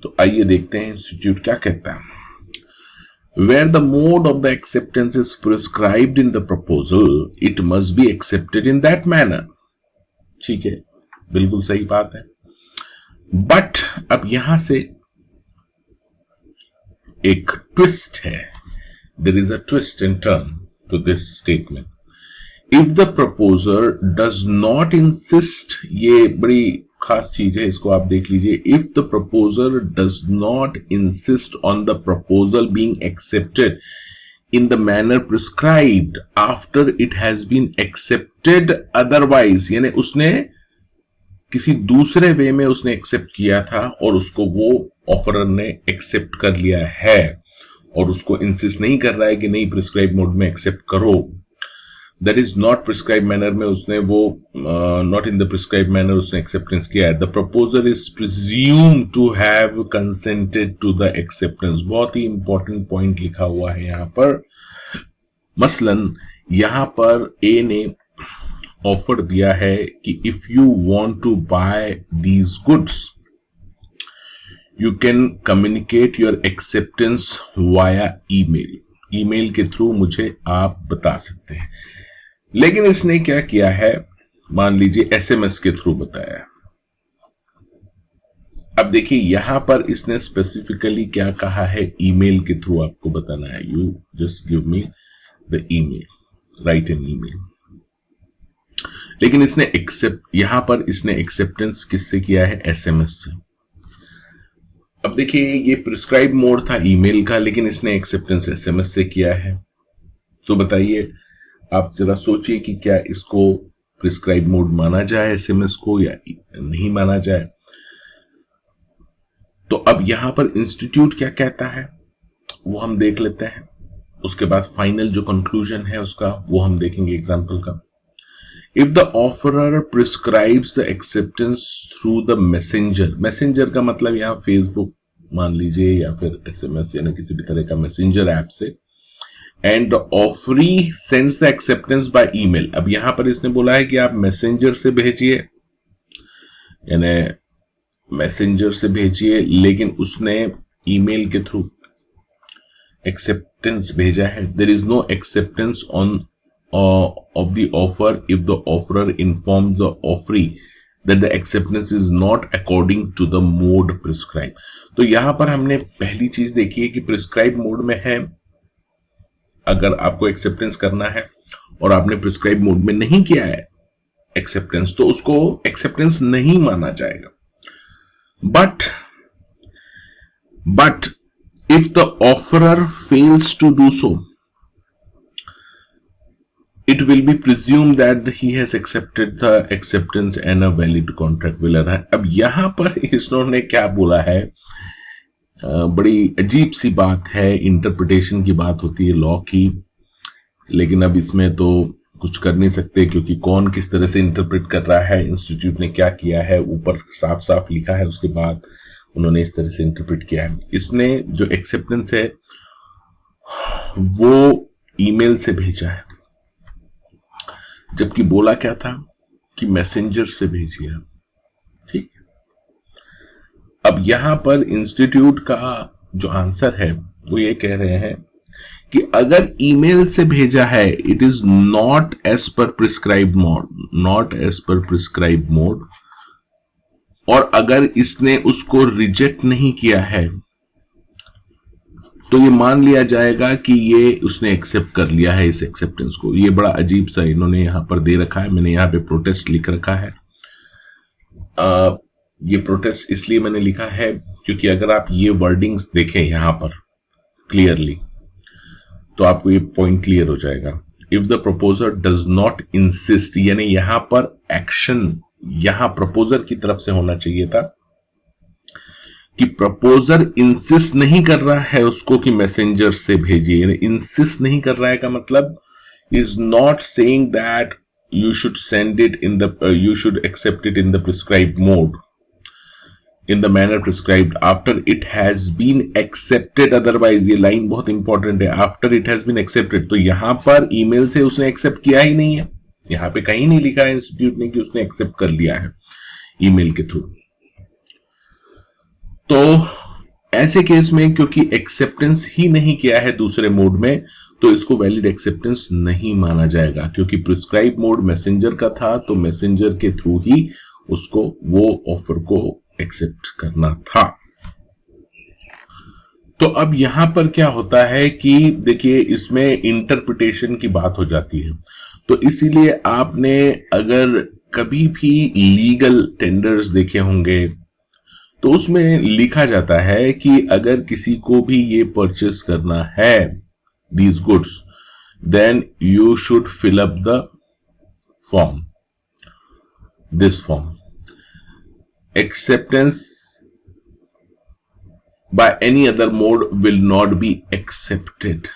तो आइए देखते हैं इंस्टीट्यूट क्या कहता है। Where the mode of the acceptance is prescribed in the proposal, it must be accepted in that manner. ठीक है, बिल्कुल सही बात है। बट अब यहां से एक ट्विस्ट है, there is a twist and turn to this statement. If the proposer does not insist, ये बड़ी खास चीज है, इसको आप देख लीजिए। If the proposer does not insist on the proposal being accepted in the manner prescribed after it has been accepted otherwise, यानी उसने किसी दूसरे वे में उसने एक्सेप्ट किया था और उसको वो ऑफरर ने एक्सेप्ट कर लिया है और उसको इंसिस्ट नहीं कर रहा है कि नहीं प्रिस्क्राइब मोड में एक्सेप्ट करो, that is not prescribe manner में उसने वो not in the prescribe manner उसने एक्सेप्टेंस किया है। The proposer is presume to have consented to the acceptance. बहुत ही इंपॉर्टेंट पॉइंट लिखा हुआ है यहां पर। मसलन यहां पर ए ने ऑफर दिया है कि if you want to buy these goods you can communicate your acceptance via email, email के थ्रू मुझे आप बता सकते हैं। लेकिन इसने क्या किया है, मान लीजिए एसएमएस के थ्रू बताया, अब देखिए यहां पर इसने स्पेसिफिकली क्या कहा है, ईमेल के थ्रू आपको बताना है। You just give me the email, write an email. लेकिन इसने यहां पर इसने एक्सेप्टेंस किससे किया है, एसएमएस से। अब देखिए ये प्रिस्क्राइब मोड था ईमेल का, लेकिन इसने एक्सेप्टेंस एसएमएस से किया है। तो बताइए, आप जरा सोचिए कि क्या इसको प्रिस्क्राइब मोड माना जाए एसएमएस को या नहीं माना जाए। तो अब यहां पर इंस्टीट्यूट क्या कहता है वो हम देख लेते हैं, उसके बाद फाइनल जो कंक्लूजन है उसका वो हम देखेंगे एग्जांपल का। If the offeror prescribes the acceptance through the messenger, messenger का मतलब यहां फेसबुक मान लीजिए या फिर एसएमएस यानी किसी भी तरह का मैसेंजर ऐप से, and the offeree sends the acceptance by email. अब यहां पर इसने बोला है कि आप मैसेंजर से भेजिए, यानी मैसेंजर से भेजिए, लेकिन उसने ईमेल के थ्रू एक्सेप्टेंस भेजा है। There is no acceptance on of the offer if the offerer informs the offeree that the acceptance is not according to the mode prescribe. तो यहां पर हमने पहली चीज देखी है कि प्रिस्क्राइब मोड में है, अगर आपको एक्सेप्टेंस करना है और आपने प्रिस्क्राइब मोड में नहीं किया है एक्सेप्टेंस, तो उसको एक्सेप्टेंस नहीं माना जाएगा। But if the offerer fails to do so, it will be presumed that he has accepted the acceptance and a valid contract will arise। अब यहां पर इसने क्या बोला है, बड़ी अजीब सी बात है, इंटरप्रिटेशन की बात होती है लॉ की, लेकिन अब इसमें तो कुछ कर नहीं सकते क्योंकि कौन किस तरह से इंटरप्रेट कर रहा है, इंस्टीट्यूट ने क्या किया है, ऊपर साफ साफ लिखा है, उसके बाद उन्होंने इस तरह से इंटरप्रेट किया है। इसने जो एक्सेप्टेंस है वो ईमेल से भेजा है, जबकि बोला क्या था कि मैसेंजर से भेजिए। ठीक, अब यहां पर इंस्टीट्यूट का जो आंसर है वो ये कह रहे हैं कि अगर ईमेल से भेजा है, it is not as per prescribe mode, not as per prescribe mode, और अगर इसने उसको रिजेक्ट नहीं किया है तो ये मान लिया जाएगा कि ये उसने एक्सेप्ट कर लिया है इस एक्सेप्टेंस को। ये बड़ा अजीब सा इन्होंने यहां पर दे रखा है, मैंने यहां पे प्रोटेस्ट लिख रखा है। ये प्रोटेस्ट इसलिए मैंने लिखा है क्योंकि अगर आप ये वर्डिंग्स देखें यहां पर क्लियरली तो आपको ये पॉइंट क्लियर हो जाएगा। If the proposer does not insist, यानी यहां पर एक्शन यहां प्रपोजर की तरफ से होना चाहिए था कि प्रपोजर इंसिस्ट नहीं कर रहा है उसको कि मैसेंजर से भेजिए, यानी इंसिस्ट नहीं कर रहा है का मतलब is not saying that you should send it in the you should accept it in the prescribed mode in the manner prescribed after it has been accepted। otherwise ये लाइन बहुत इंपॉर्टेंट है, after it has been accepted। तो यहां पर email से उसने accept किया ही नहीं है, यहां पे कहीं नहीं लिखा है इंस्टीट्यूट ने कि उसने एक्सेप्ट कर लिया है ईमेल के थ्रू। तो ऐसे केस में क्योंकि एक्सेप्टेंस ही नहीं किया है दूसरे मोड में, तो इसको वैलिड एक्सेप्टेंस नहीं माना जाएगा, क्योंकि प्रिस्क्राइब मोड मैसेंजर का था तो मैसेंजर के थ्रू ही उसको वो ऑफर को एक्सेप्ट करना था। तो अब यहां पर क्या होता है कि देखिए इसमें इंटरप्रिटेशन की बात हो जाती है, तो इसीलिए आपने अगर कभी भी लीगल टेंडर्स देखे होंगे तो उसमें लिखा जाता है कि अगर किसी को भी ये परचेस करना है these goods, then you should fill up the form, this form, acceptance by any other mode will not be accepted।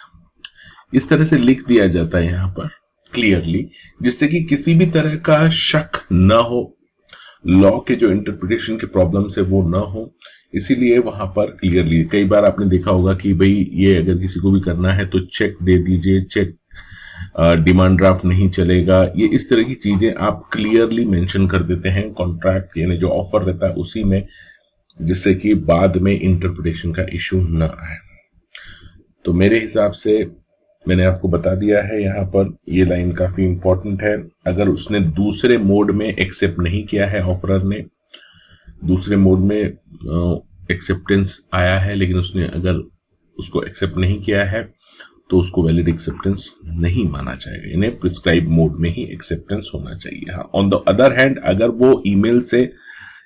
इस तरह से लिख दिया जाता है यहां पर क्लियरली, जिससे कि किसी भी तरह का शक न हो, लॉ के जो इंटरप्रिटेशन के प्रॉब्लम है वो ना हो, इसीलिए वहां पर क्लियरली। कई बार आपने देखा होगा कि भाई ये अगर किसी को भी करना है तो चेक दे दीजिए, चेक डिमांड ड्राफ्ट नहीं चलेगा, ये इस तरह की चीजें आप क्लियरली मेंशन कर देते हैं कॉन्ट्रैक्ट यानी जो ऑफर रहता है उसी में, जिससे कि बाद में इंटरप्रिटेशन का इश्यू न आए। तो मेरे हिसाब से मैंने आपको बता दिया है, यहां पर ये लाइन काफी इंपॉर्टेंट है। अगर उसने दूसरे मोड में एक्सेप्ट नहीं किया है, ऑफरर ने दूसरे मोड में एक्सेप्टेंस आया है, लेकिन उसने अगर उसको एक्सेप्ट नहीं किया है तो उसको वैलिड एक्सेप्टेंस नहीं माना जाएगा। इन्हें प्रिस्क्राइब मोड में ही एक्सेप्टेंस होना चाहिए। हाँ, ऑन द अदर हैंड अगर वो ईमेल से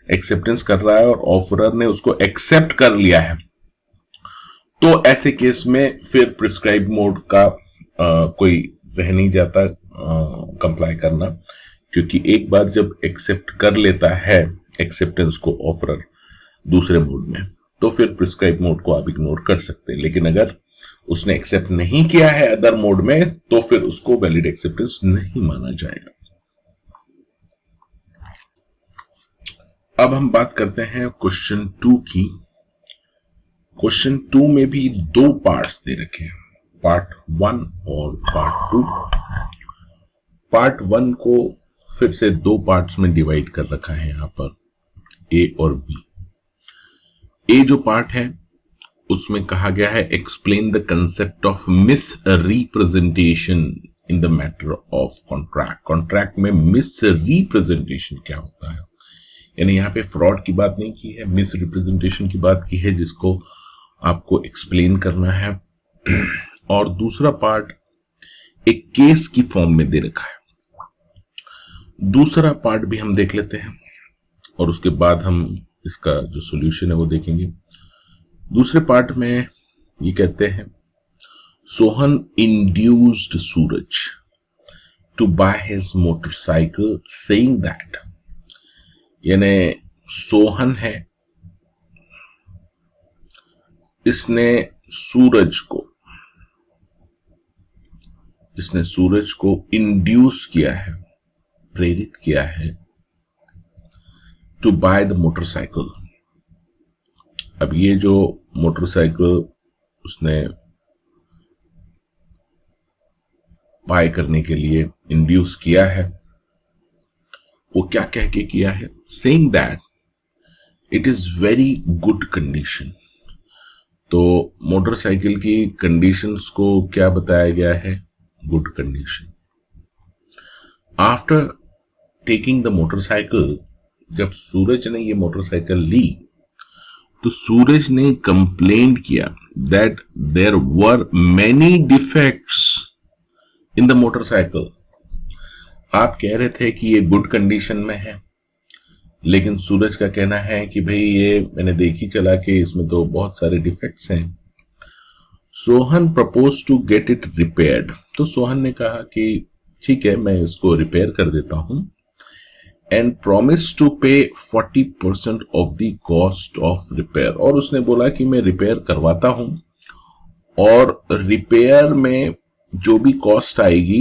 एक्सेप्टेंस कर रहा है और ऑफरर ने उसको एक्सेप्ट कर लिया है तो ऐसे केस में फिर प्रिस्क्राइब मोड का कोई रह नहीं जाता कंप्लाई करना, क्योंकि एक बार जब एक्सेप्ट कर लेता है एक्सेप्टेंस को ऑफरर दूसरे मोड में, तो फिर प्रिस्क्राइब मोड को आप इग्नोर कर सकते हैं। लेकिन अगर उसने एक्सेप्ट नहीं किया है अदर मोड में तो फिर उसको वैलिड एक्सेप्टेंस नहीं माना जाएगा। अब हम बात करते हैं क्वेश्चन 2 की। क्वेश्चन 2 में भी दो पार्ट्स दे रखे हैं, पार्ट 1 और पार्ट 2। पार्ट 1 को फिर से दो पार्ट्स में डिवाइड कर रखा है यहां पर, ए और बी। ए जो पार्ट है उसमें कहा गया है explain the concept of miss representation in the matter of contract. Contract में मिस रिप्रेजेंटेशन क्या होता है, यानी यहां पे फ्रॉड की बात नहीं की है, मिस रिप्रेजेंटेशन की बात की है, जिसको आपको एक्सप्लेन करना है। और दूसरा पार्ट एक केस की फॉर्म में दे रखा है। दूसरा पार्ट भी हम देख लेते हैं और उसके बाद हम इसका जो सॉल्यूशन है वो देखेंगे। दूसरे पार्ट में ये कहते हैं Sohan induced Suraj to buy his motorcycle saying that, यानी सोहन है, इसने सूरज को इंड्यूस किया है, प्रेरित किया है, टू बाय द मोटरसाइकिल। अब ये जो मोटरसाइकिल उसने बाय करने के लिए इंड्यूस किया है, वो क्या कह के किया है, saying that it is very good condition. तो मोटरसाइकिल की कंडीशंस को क्या बताया गया है, good condition. After taking the motorcycle, जब सूरज ने ये मोटरसाइकिल ली तो सूरज ने कंप्लेन किया that there were many defects in the motorcycle. आप कह रहे थे कि ये गुड कंडीशन में है, लेकिन सूरज का कहना है कि भाई ये मैंने देखी चला कि इसमें तो बहुत सारे डिफेक्ट्स हैं। Sohan propose to get it repaired. तो सोहन ने कहा कि ठीक है, मैं इसको रिपेयर कर देता हूं, and promise to pay 40% of the cost of repair. और उसने बोला कि मैं रिपेयर करवाता हूं और रिपेयर में जो भी कॉस्ट आएगी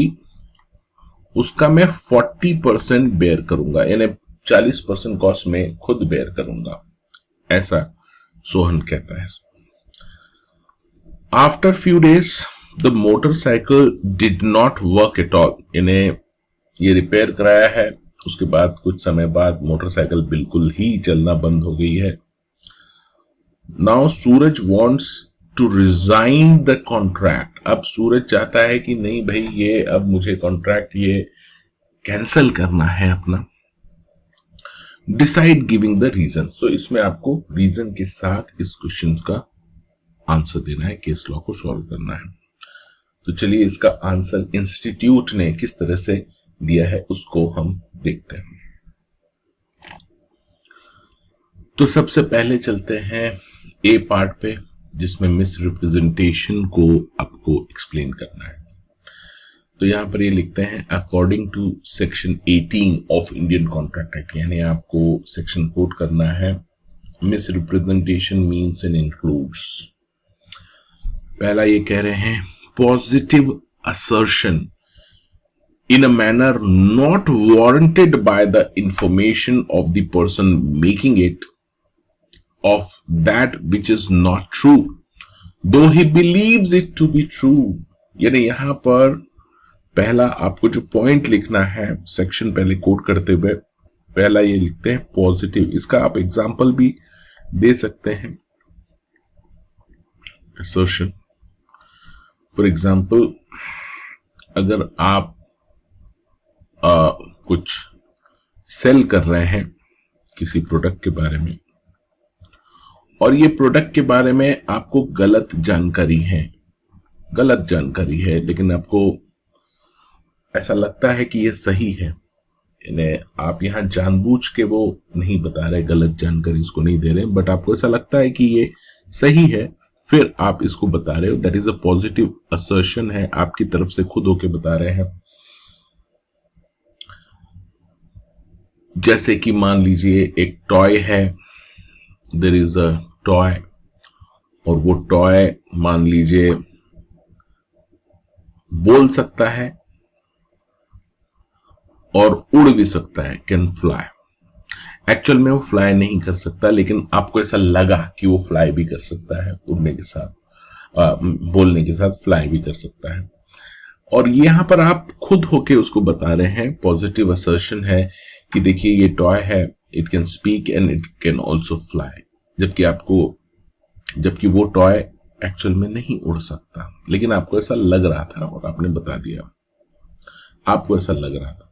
उसका मैं 40% बेयर करूंगा, यानी 40% कॉस्ट में खुद बेयर करूंगा, ऐसा सोहन कहता है। After few days the motorcycle did not work at all, इन्हें ये रिपेयर कराया है, उसके बाद कुछ समय बाद मोटरसाइकिल बिल्कुल ही चलना बंद हो गई है। Now Suraj wants to resign the contract. अब सूरज चाहता है कि नहीं भाई, ये अब मुझे कॉन्ट्रैक्ट ये कैंसिल करना है अपना। Decide giving the reason. So इसमें आपको रीजन के साथ इस क्वेश्चन का आंसर देना है, केस लॉ को सॉल्व करना है। तो चलिए इसका आंसर इंस्टीट्यूट ने किस तरह से दिया है उसको हम देखते हैं। तो सबसे पहले चलते हैं ए पार्ट पे, जिसमें मिस रिप्रेजेंटेशन को आपको एक्सप्लेन करना है। तो यहां पर ये लिखते हैं according to section 18 of Indian contract act, यानी आपको सेक्शन कोट करना है। Misrepresentation means and includes, पहला ये कह रहे हैं positive assertion in a manner not warranted by the information of the person making it of that which is not true though he believes it to be true। यानी यहां पर पहला आपको जो पॉइंट लिखना है सेक्शन पहले कोट करते हुए, पहला ये लिखते हैं पॉजिटिव। इसका आप एग्जांपल भी दे सकते हैं, assertion। फॉर एग्जांपल, अगर आप कुछ सेल कर रहे हैं किसी प्रोडक्ट के बारे में, और ये प्रोडक्ट के बारे में आपको गलत जानकारी है, लेकिन आपको ऐसा लगता है कि ये सही है, यानी आप यहां जानबूझ के वो नहीं बता रहे, गलत जानकारी इसको नहीं दे रहे, बट आपको ऐसा लगता है कि ये सही है, फिर आप इसको बता रहे हो। That is a positive assertion है, आपकी तरफ से खुद होके बता रहे हैं। जैसे कि मान लीजिए एक टॉय है, देयर इज अ टॉय, और वो टॉय मान लीजिए बोल सकता है और उड़ भी सकता है, कैन फ्लाई। एक्चुअल में वो फ्लाई नहीं कर सकता, लेकिन आपको ऐसा लगा कि वो फ्लाई भी कर सकता है, उड़ने के साथ, बोलने के साथ फ्लाई भी कर सकता है। और यहां पर आप खुद होके उसको बता रहे हैं, पॉजिटिव असर्शन है कि देखिए ये टॉय है, it can speak and it can also fly, जबकि वो टॉय एक्चुअल में नहीं उड़ सकता, लेकिन आपको ऐसा लग रहा था और आपने बता दिया, आपको ऐसा लग रहा था।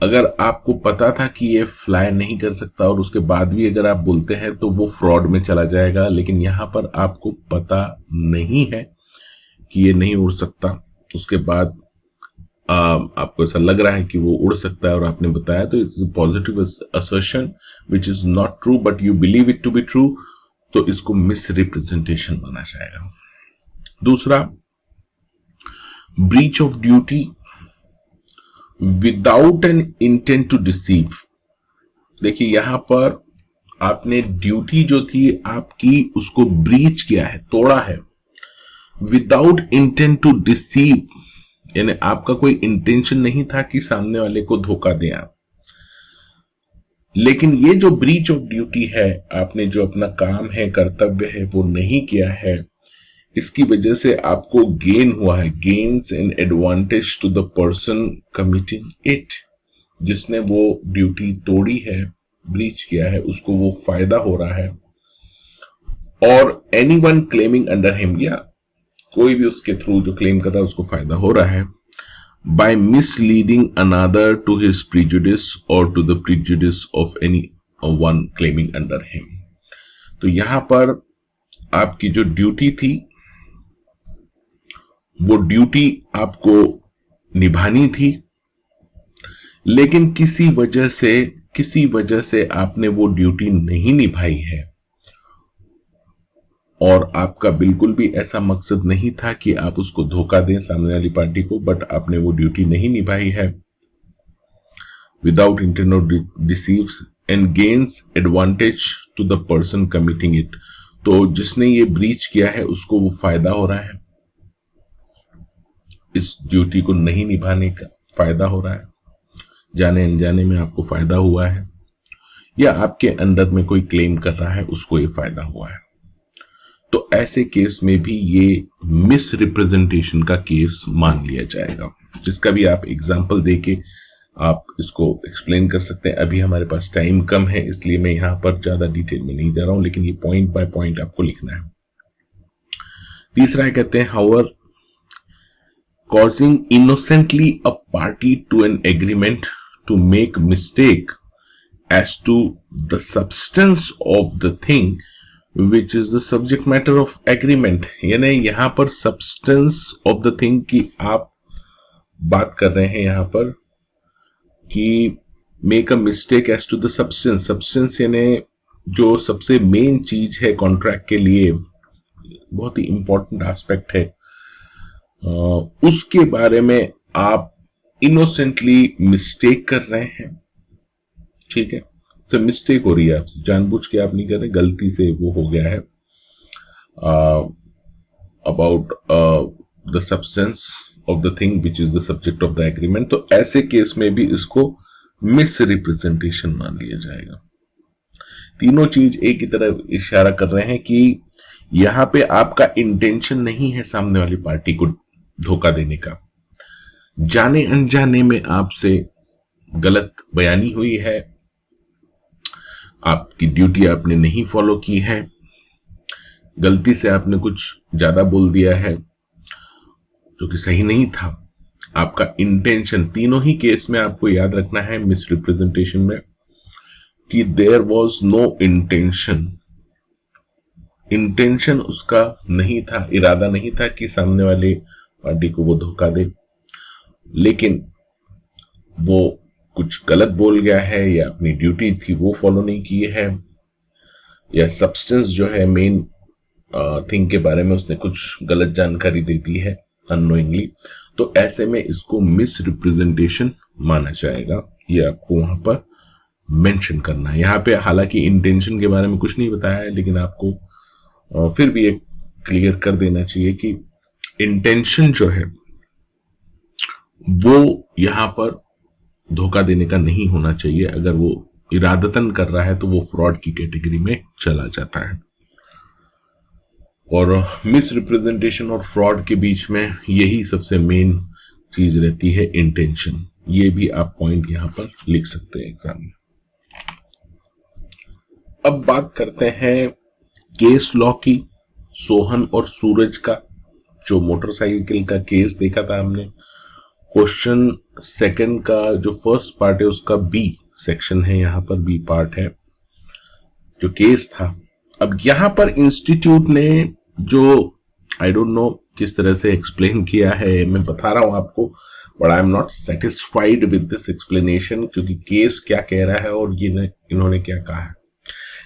अगर आपको पता था कि ये फ्लाई नहीं कर सकता और उसके बाद भी अगर आप बोलते हैं तो वो फ्रॉड में चला जाएगा, लेकिन यहां पर आपको पता नहीं है कि ये नहीं उड़ सकता, उसके बाद आपको ऐसा लग रहा है कि वो उड़ सकता है और आपने बताया, तो it's positive assertion which is not true but you believe it to be true, तो इसको मिस रिप्रेजेंटेशन माना जाएगा। दूसरा, breach of duty without an intent to deceive. देखिए यहां पर आपने ड्यूटी जो थी आपकी, उसको ब्रीच किया है, तोड़ा है, विदाउट इंटेंट टू डिसीव, यानी आपका कोई इंटेंशन नहीं था कि सामने वाले को धोखा दें आप, लेकिन ये जो ब्रीच ऑफ ड्यूटी है, आपने जो अपना काम है, कर्तव्य है, वो नहीं किया है, इसकी वजह से आपको गेन हुआ है, gains an advantage to the person committing it. जिसने वो ड्यूटी तोड़ी है, ब्रीच किया है, उसको वो फायदा हो रहा है। और एनीवन क्लेमिंग अंडर हिम, या कोई भी उसके थ्रू जो क्लेम कर रहा है उसको फायदा हो रहा है, by misleading another to his prejudice or to the prejudice of any one claiming under him। तो यहां पर आपकी जो ड्यूटी थी, वो ड्यूटी आपको निभानी थी, लेकिन किसी वजह से आपने वो ड्यूटी नहीं निभाई है, और आपका बिल्कुल भी ऐसा मकसद नहीं था कि आप उसको धोखा दें सामने वाली पार्टी को, बट आपने वो ड्यूटी नहीं निभाई है, without intent of deceives and gains advantage to the person committing it. तो जिसने ये ब्रीच किया है उसको वो फायदा हो रहा है, इस ड्यूटी को नहीं निभाने का फायदा हो रहा है, जाने अनजाने में आपको फायदा हुआ है, या आपके अंदर में कोई क्लेम कर रहा है उसको ये फायदा हुआ है। तो ऐसे केस में भी ये मिस रिप्रेजेंटेशन का केस मान लिया जाएगा, जिसका भी आप एग्जाम्पल देके आप इसको एक्सप्लेन कर सकते हैं। अभी हमारे पास टाइम कम है, इसलिए मैं यहां पर ज्यादा डिटेल में नहीं जा रहा हूं, लेकिन ये पॉइंट बाय पॉइंट आपको लिखना है। तीसरा कहते हैं, however causing innocently a party to an agreement to make mistake as to the substance of the thing which is the subject matter of agreement। यानी यहां पर substance of the thing की आप बात कर रहे हैं यहां पर कि make a mistake as to the substance यानी जो सबसे मेन चीज है कॉन्ट्रैक्ट के लिए, बहुत ही इंपॉर्टेंट एस्पेक्ट है, उसके बारे में आप इनोसेंटली मिस्टेक कर रहे हैं। ठीक है, तो मिस्टेक हो रही है, आपसे जानबूझ के आप नहीं कर रहे, गलती से वो हो गया है, about the substance of the thing which is the subject of the agreement. तो ऐसे केस में भी इसको मिस रिप्रेजेंटेशन मान लिया जाएगा। तीनों चीज एक ही तरफ इशारा कर रहे हैं कि यहां पे आपका इंटेंशन नहीं है सामने वाली पार्टी को धोखा देने का, जाने अनजाने में आपसे गलत बयानी हुई है, आपकी ड्यूटी आपने नहीं फॉलो की है, गलती से आपने कुछ ज्यादा बोल दिया है जो कि सही नहीं था, आपका इंटेंशन, तीनों ही केस में आपको याद रखना है मिस रिप्रेजेंटेशन में कि there was no intention intention उसका नहीं था, इरादा नहीं था कि सामने वाले पार्टी को वो धोखा दे, लेकिन वो कुछ गलत बोल गया है या अपनी ड्यूटी थी वो फॉलो नहीं की है, या सब्सटेंस जो है मेन थिंग के बारे में उसने कुछ गलत जानकारी दे दी है अननोइंगली, तो ऐसे में इसको मिस रिप्रेजेंटेशन माना जाएगा। ये आपको वहां पर मेंशन करना है। यहाँ पे हालांकि इंटेंशन के बारे में कुछ नहीं बताया है, लेकिन आपको फिर भी एक क्लियर कर देना चाहिए कि इंटेंशन जो है वो यहां पर धोखा देने का नहीं होना चाहिए। अगर वो इरादतन कर रहा है तो वो फ्रॉड की कैटेगरी में चला जाता है। और मिस रिप्रेजेंटेशन और फ्रॉड के बीच में यही सबसे मेन चीज रहती है, इंटेंशन। ये भी आप पॉइंट यहां पर लिख सकते हैं एग्जाम में। अब बात करते हैं केस लॉ की। सोहन और सूरज का जो मोटरसाइकिल का केस देखा था हमने, क्वेश्चन सेकंड का जो फर्स्ट पार्ट है उसका बी सेक्शन है, यहां पर बी पार्ट है जो केस था। अब यहां पर इंस्टीट्यूट ने जो आई डोंट नो किस तरह से एक्सप्लेन किया है, मैं बता रहा हूं आपको, but I am not satisfied with this explanation, क्योंकि केस क्या कह रहा है और ये इन्होंने क्या कहा है।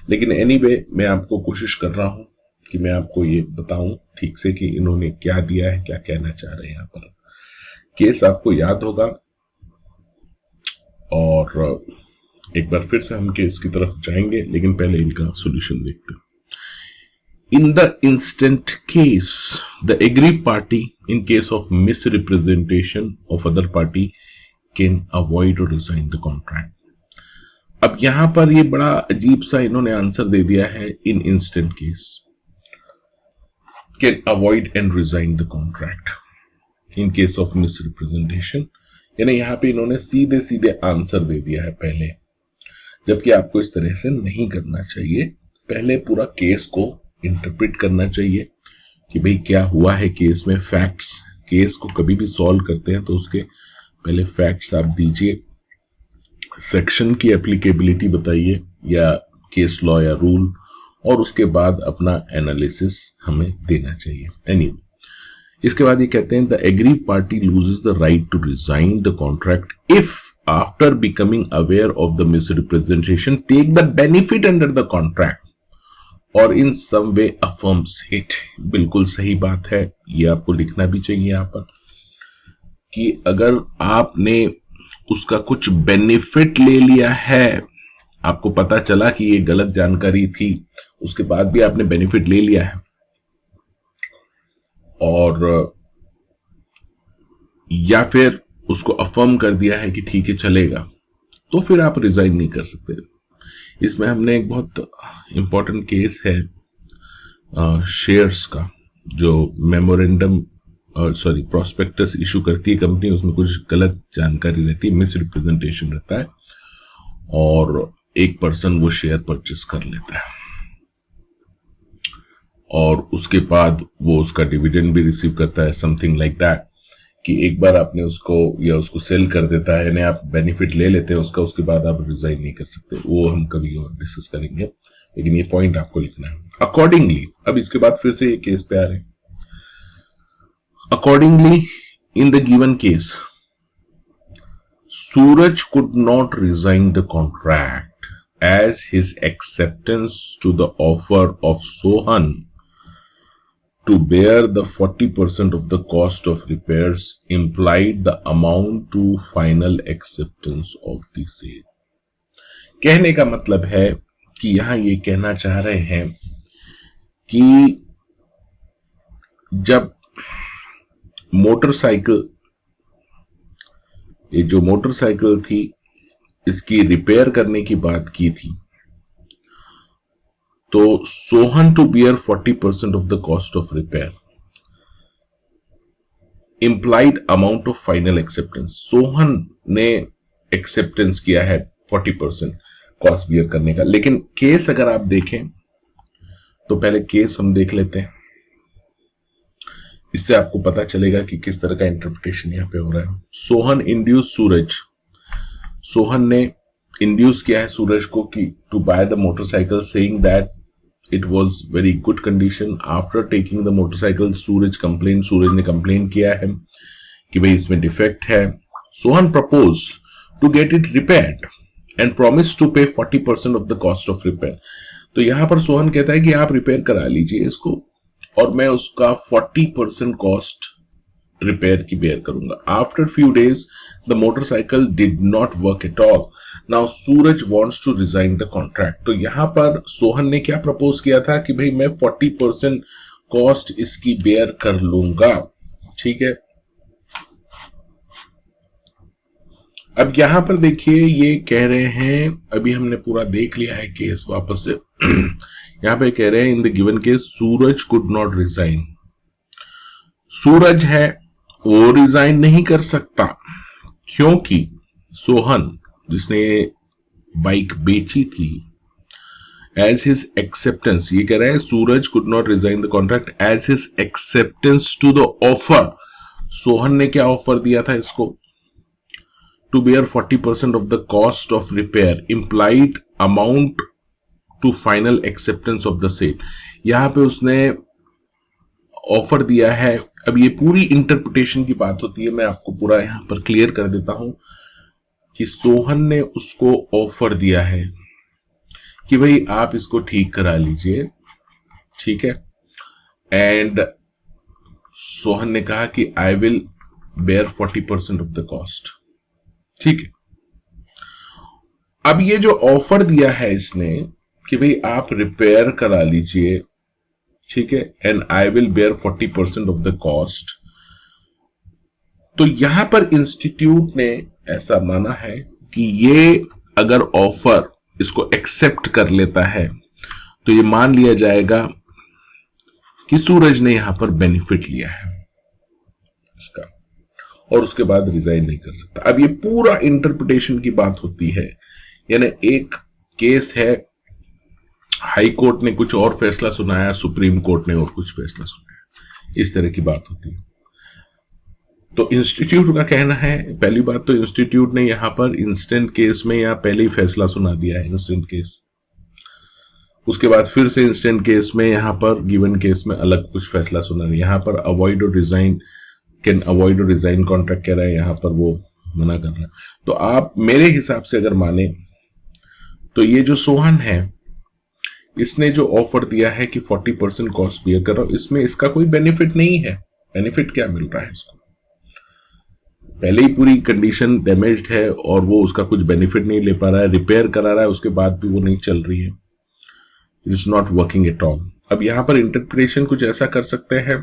लेकिन एनीवे मैं आपको कोशिश कर रहा हूं कि मैं आपको ये बताऊं ठीक से कि इन्होंने क्या दिया है, क्या कहना चाह रहे हैं। यहाँ पर केस आपको याद होगा, और एक बार फिर से हम केस की तरफ जाएंगे, लेकिन पहले इनका सॉल्यूशन देखते हैं। In the instant case, the aggrieved party, in case of misrepresentation of other party, can avoid or resign the contract. अब यहां पर ये बड़ा अजीब सा इन्होंने आंसर दे दिया है, in instant case can avoid and resign the contract in case of misrepresentation. यानी यहां पे इन्होंने सीधे सीधे आंसर दे दिया है पहले, जबकि आपको इस तरह से नहीं करना चाहिए। पहले पूरा केस को इंटरप्रेट करना चाहिए कि भाई क्या हुआ है केस में, फैक्ट्स। केस को कभी भी सॉल्व करते हैं तो उसके पहले फैक्ट्स आप दीजिए, सेक्शन की एप्लीकेबिलिटी बताइए या केस लॉ या रूल, और उसके बाद अपना एनालिसिस हमें देना चाहिए। एनीवे, इसके बाद ये कहते हैं the agreed party loses the right to resign the contract if after becoming aware of the misrepresentation take the benefit under the contract और in some way affirms it. बिल्कुल सही बात है, ये आपको लिखना भी चाहिए यहां पर कि अगर आपने उसका कुछ बेनिफिट ले लिया है, आपको पता चला कि ये गलत जानकारी थी, उसके बाद भी आपने बेनिफिट ले लिया है और या फिर उसको अफर्म कर दिया है कि ठीक है चलेगा, तो फिर आप रिजाइन नहीं कर सकते। इसमें हमने एक बहुत इंपॉर्टेंट केस है शेयर्स का, जो मेमोरेंडम सॉरी प्रोस्पेक्टस इशू करती है कंपनी, उसमें कुछ गलत जानकारी रहती है, मिस रिप्रेजेंटेशन रहता है, और एक पर्सन वो शेयर परचेस कर लेता है और उसके बाद वो उसका डिविडेंड भी रिसीव करता है, समथिंग लाइक दैट, कि एक बार आपने उसको या उसको सेल कर देता है, यानी आप बेनिफिट ले लेते हैं उसका, उसके बाद आप रिजाइन नहीं कर सकते। वो हम कभी और डिस्कस करेंगे, लेकिन ये पॉइंट आपको लिखना है। अकॉर्डिंगली, अब इसके बाद फिर से ये केस पे आ रहे हैं। Accordingly in the given case Suraj could not resign the contract as his acceptance to the offer of Sohan to bear the 40% of the cost of repairs implied the amount to final acceptance of the sale। कहने का मतलब है कि यहां ये कहना चाह रहे हैं कि जब मोटरसाइकिल, ये जो मोटरसाइकिल थी इसकी रिपेयर करने की बात की थी, तो Sohan to bear 40% of the cost of repair implied amount of final acceptance. Sohan ने एक्सेप्टेंस किया है 40% कॉस्ट बियर करने का। लेकिन केस अगर आप देखें तो पहले केस हम देख लेते हैं, इससे आपको पता चलेगा कि किस तरह का इंटरप्रिटेशन यहां पे हो रहा है। सोहन इंड्यूस सूरज, सोहन ने इंड्यूस किया है सूरज को कि to buy the motorcycle, saying that it was very good condition. After taking the motorcycle Suraj ने कंप्लेन किया है कि भाई इसमें डिफेक्ट है. Sohan propose to get it repaired and promise to pay 40% of the cost of repair. तो यहां पर सोहन कहता है कि आप रिपेयर करा लीजिए इसको और मैं उसका 40% कॉस्ट रिपेयर की बेयर करूंगा. After few days the motorcycle did not work at all. Now Suraj wants to resign the contract. तो यहां पर सोहन ने क्या प्रपोज किया था कि भाई मैं 40% कॉस्ट इसकी बेयर कर लूंगा. ठीक है. अब यहां पर देखिए ये कह रहे हैं, अभी हमने पूरा देख लिया है केस वापस से. यहां पे कह रहे हैं in the given case Suraj could not resign. Suraj है वो रिजाइन नहीं कर सकता क्योंकि सोहन जिसने बाइक बेची थी एज हिज एक्सेप्टेंस, ये कह रहा है Suraj could not resign the contract as his acceptance to the offer. Sohan ने क्या ऑफर दिया था इसको? To bear 40% of the cost of repair implied amount to final acceptance of the sale. यहां पे उसने ऑफर दिया है. अब ये पूरी इंटरप्रिटेशन की बात होती है, मैं आपको पूरा यहां पर क्लियर कर देता हूं कि सोहन ने उसको ऑफर दिया है कि भाई आप इसको ठीक करा लीजिए. ठीक है. एंड सोहन ने कहा कि I will bear 40% of the cost. ठीक है. अब ये जो ऑफर दिया है इसने कि भाई आप रिपेयर करा लीजिए, ठीक है, and I will bear 40% of the cost. तो यहां पर इंस्टीट्यूट ने ऐसा माना है कि ये अगर ऑफर इसको एक्सेप्ट कर लेता है तो ये मान लिया जाएगा कि सूरज ने यहां पर बेनिफिट लिया है इसका और उसके बाद रिजाइन नहीं कर सकता. अब ये पूरा इंटरप्रिटेशन की बात होती है. यानी एक केस है, हाई कोर्ट ने कुछ और फैसला सुनाया, सुप्रीम कोर्ट ने और कुछ फैसला सुनाया, इस तरह की बात होती है. तो इंस्टीट्यूट का कहना है, पहली बात तो इंस्टीट्यूट ने यहां पर इंस्टेंट केस में या पहले ही फैसला सुना दिया है इंस्टेंट केस. उसके बाद फिर से इंस्टेंट केस में यहां पर गिवन केस में अलग कुछ फैसला सुना दिया. यहां पर अवॉइड और रिजाइन कैन अवॉइड और रिजाइन कॉन्ट्रैक्ट कह रहा है, यहां पर वो मना कर रहा है. तो आप मेरे हिसाब से अगर माने तो ये जो सोहन है इसने जो ऑफर दिया है कि 40% कॉस्ट बेयर कर रहा हूं, इसमें इसका कोई बेनिफिट नहीं है. बेनिफिट क्या मिल रहा है इसको? पहले ही पूरी कंडीशन डैमेज्ड है और वो उसका कुछ बेनिफिट नहीं ले पा रहा है. रिपेयर करा रहा है उसके बाद भी वो नहीं चल रही है. It is not working at all. अब यहां पर इंटरप्रिटेशन कुछ ऐसा कर सकते हैं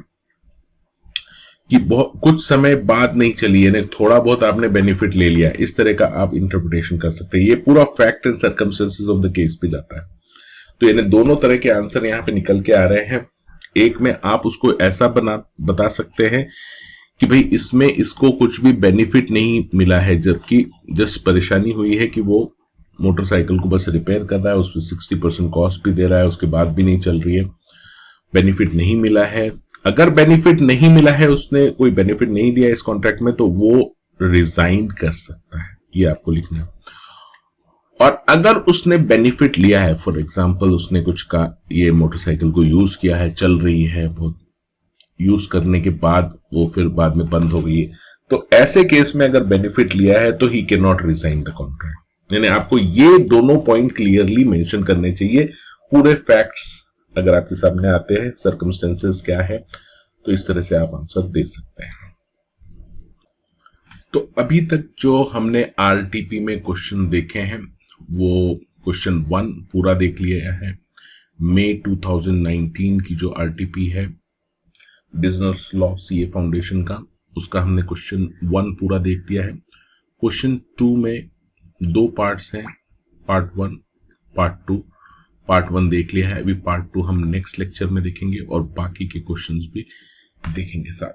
कि कुछ समय बाद नहीं चली, यानी थोड़ा बहुत आपने बेनिफिट ले लिया, इस तरह का आप इंटरप्रिटेशन कर सकते हैं. ये पूरा fact and circumstances of the case पे जाता है. तो यानी दोनों तरह के आंसर यहां पे निकल के आ रहे हैं. एक में आप उसको ऐसा बता सकते हैं कि भाई इसमें इसको कुछ भी बेनिफिट नहीं मिला है, जबकि जस्ट परेशानी हुई है कि वो मोटरसाइकिल को बस रिपेयर कर रहा है, उसमें 60% कॉस्ट भी दे रहा है, उसके बाद भी नहीं चल रही है, बेनिफिट नहीं मिला है. अगर बेनिफिट नहीं मिला है, उसने कोई बेनिफिट नहीं दिया इस कॉन्ट्रैक्ट में, तो वो रिजाइन कर सकता है. ये आपको लिखना है. और अगर उसने बेनिफिट लिया है, फॉर एग्जांपल उसने कुछ का ये मोटरसाइकिल को यूज किया है, चल रही है, बहुत यूज करने के बाद वो फिर बाद में बंद हो गई है, तो ऐसे केस में अगर बेनिफिट लिया है तो he can not resign the contract. यानी आपको ये दोनों पॉइंट क्लियरली मेंशन करने चाहिए. पूरे फैक्ट्स अगर आपके सामने आते हैं, सर्कमस्टेंसेस क्या है, तो इस तरह से आप आंसर दे सकते हैं. तो अभी तक जो हमने आरटीपी में क्वेश्चन देखे हैं वो क्वेश्चन 1 पूरा देख लिया है. मई 2019 की जो आरटीपी है बिजनेस लॉ सीए फाउंडेशन का, उसका हमने क्वेश्चन 1 पूरा देख लिया है. क्वेश्चन 2 में 2 पार्ट्स हैं, पार्ट 1 पार्ट 2. पार्ट 1 देख लिया है, अभी पार्ट 2 हम नेक्स्ट लेक्चर में देखेंगे और बाकी के क्वेश्चंस भी देखेंगे साथ.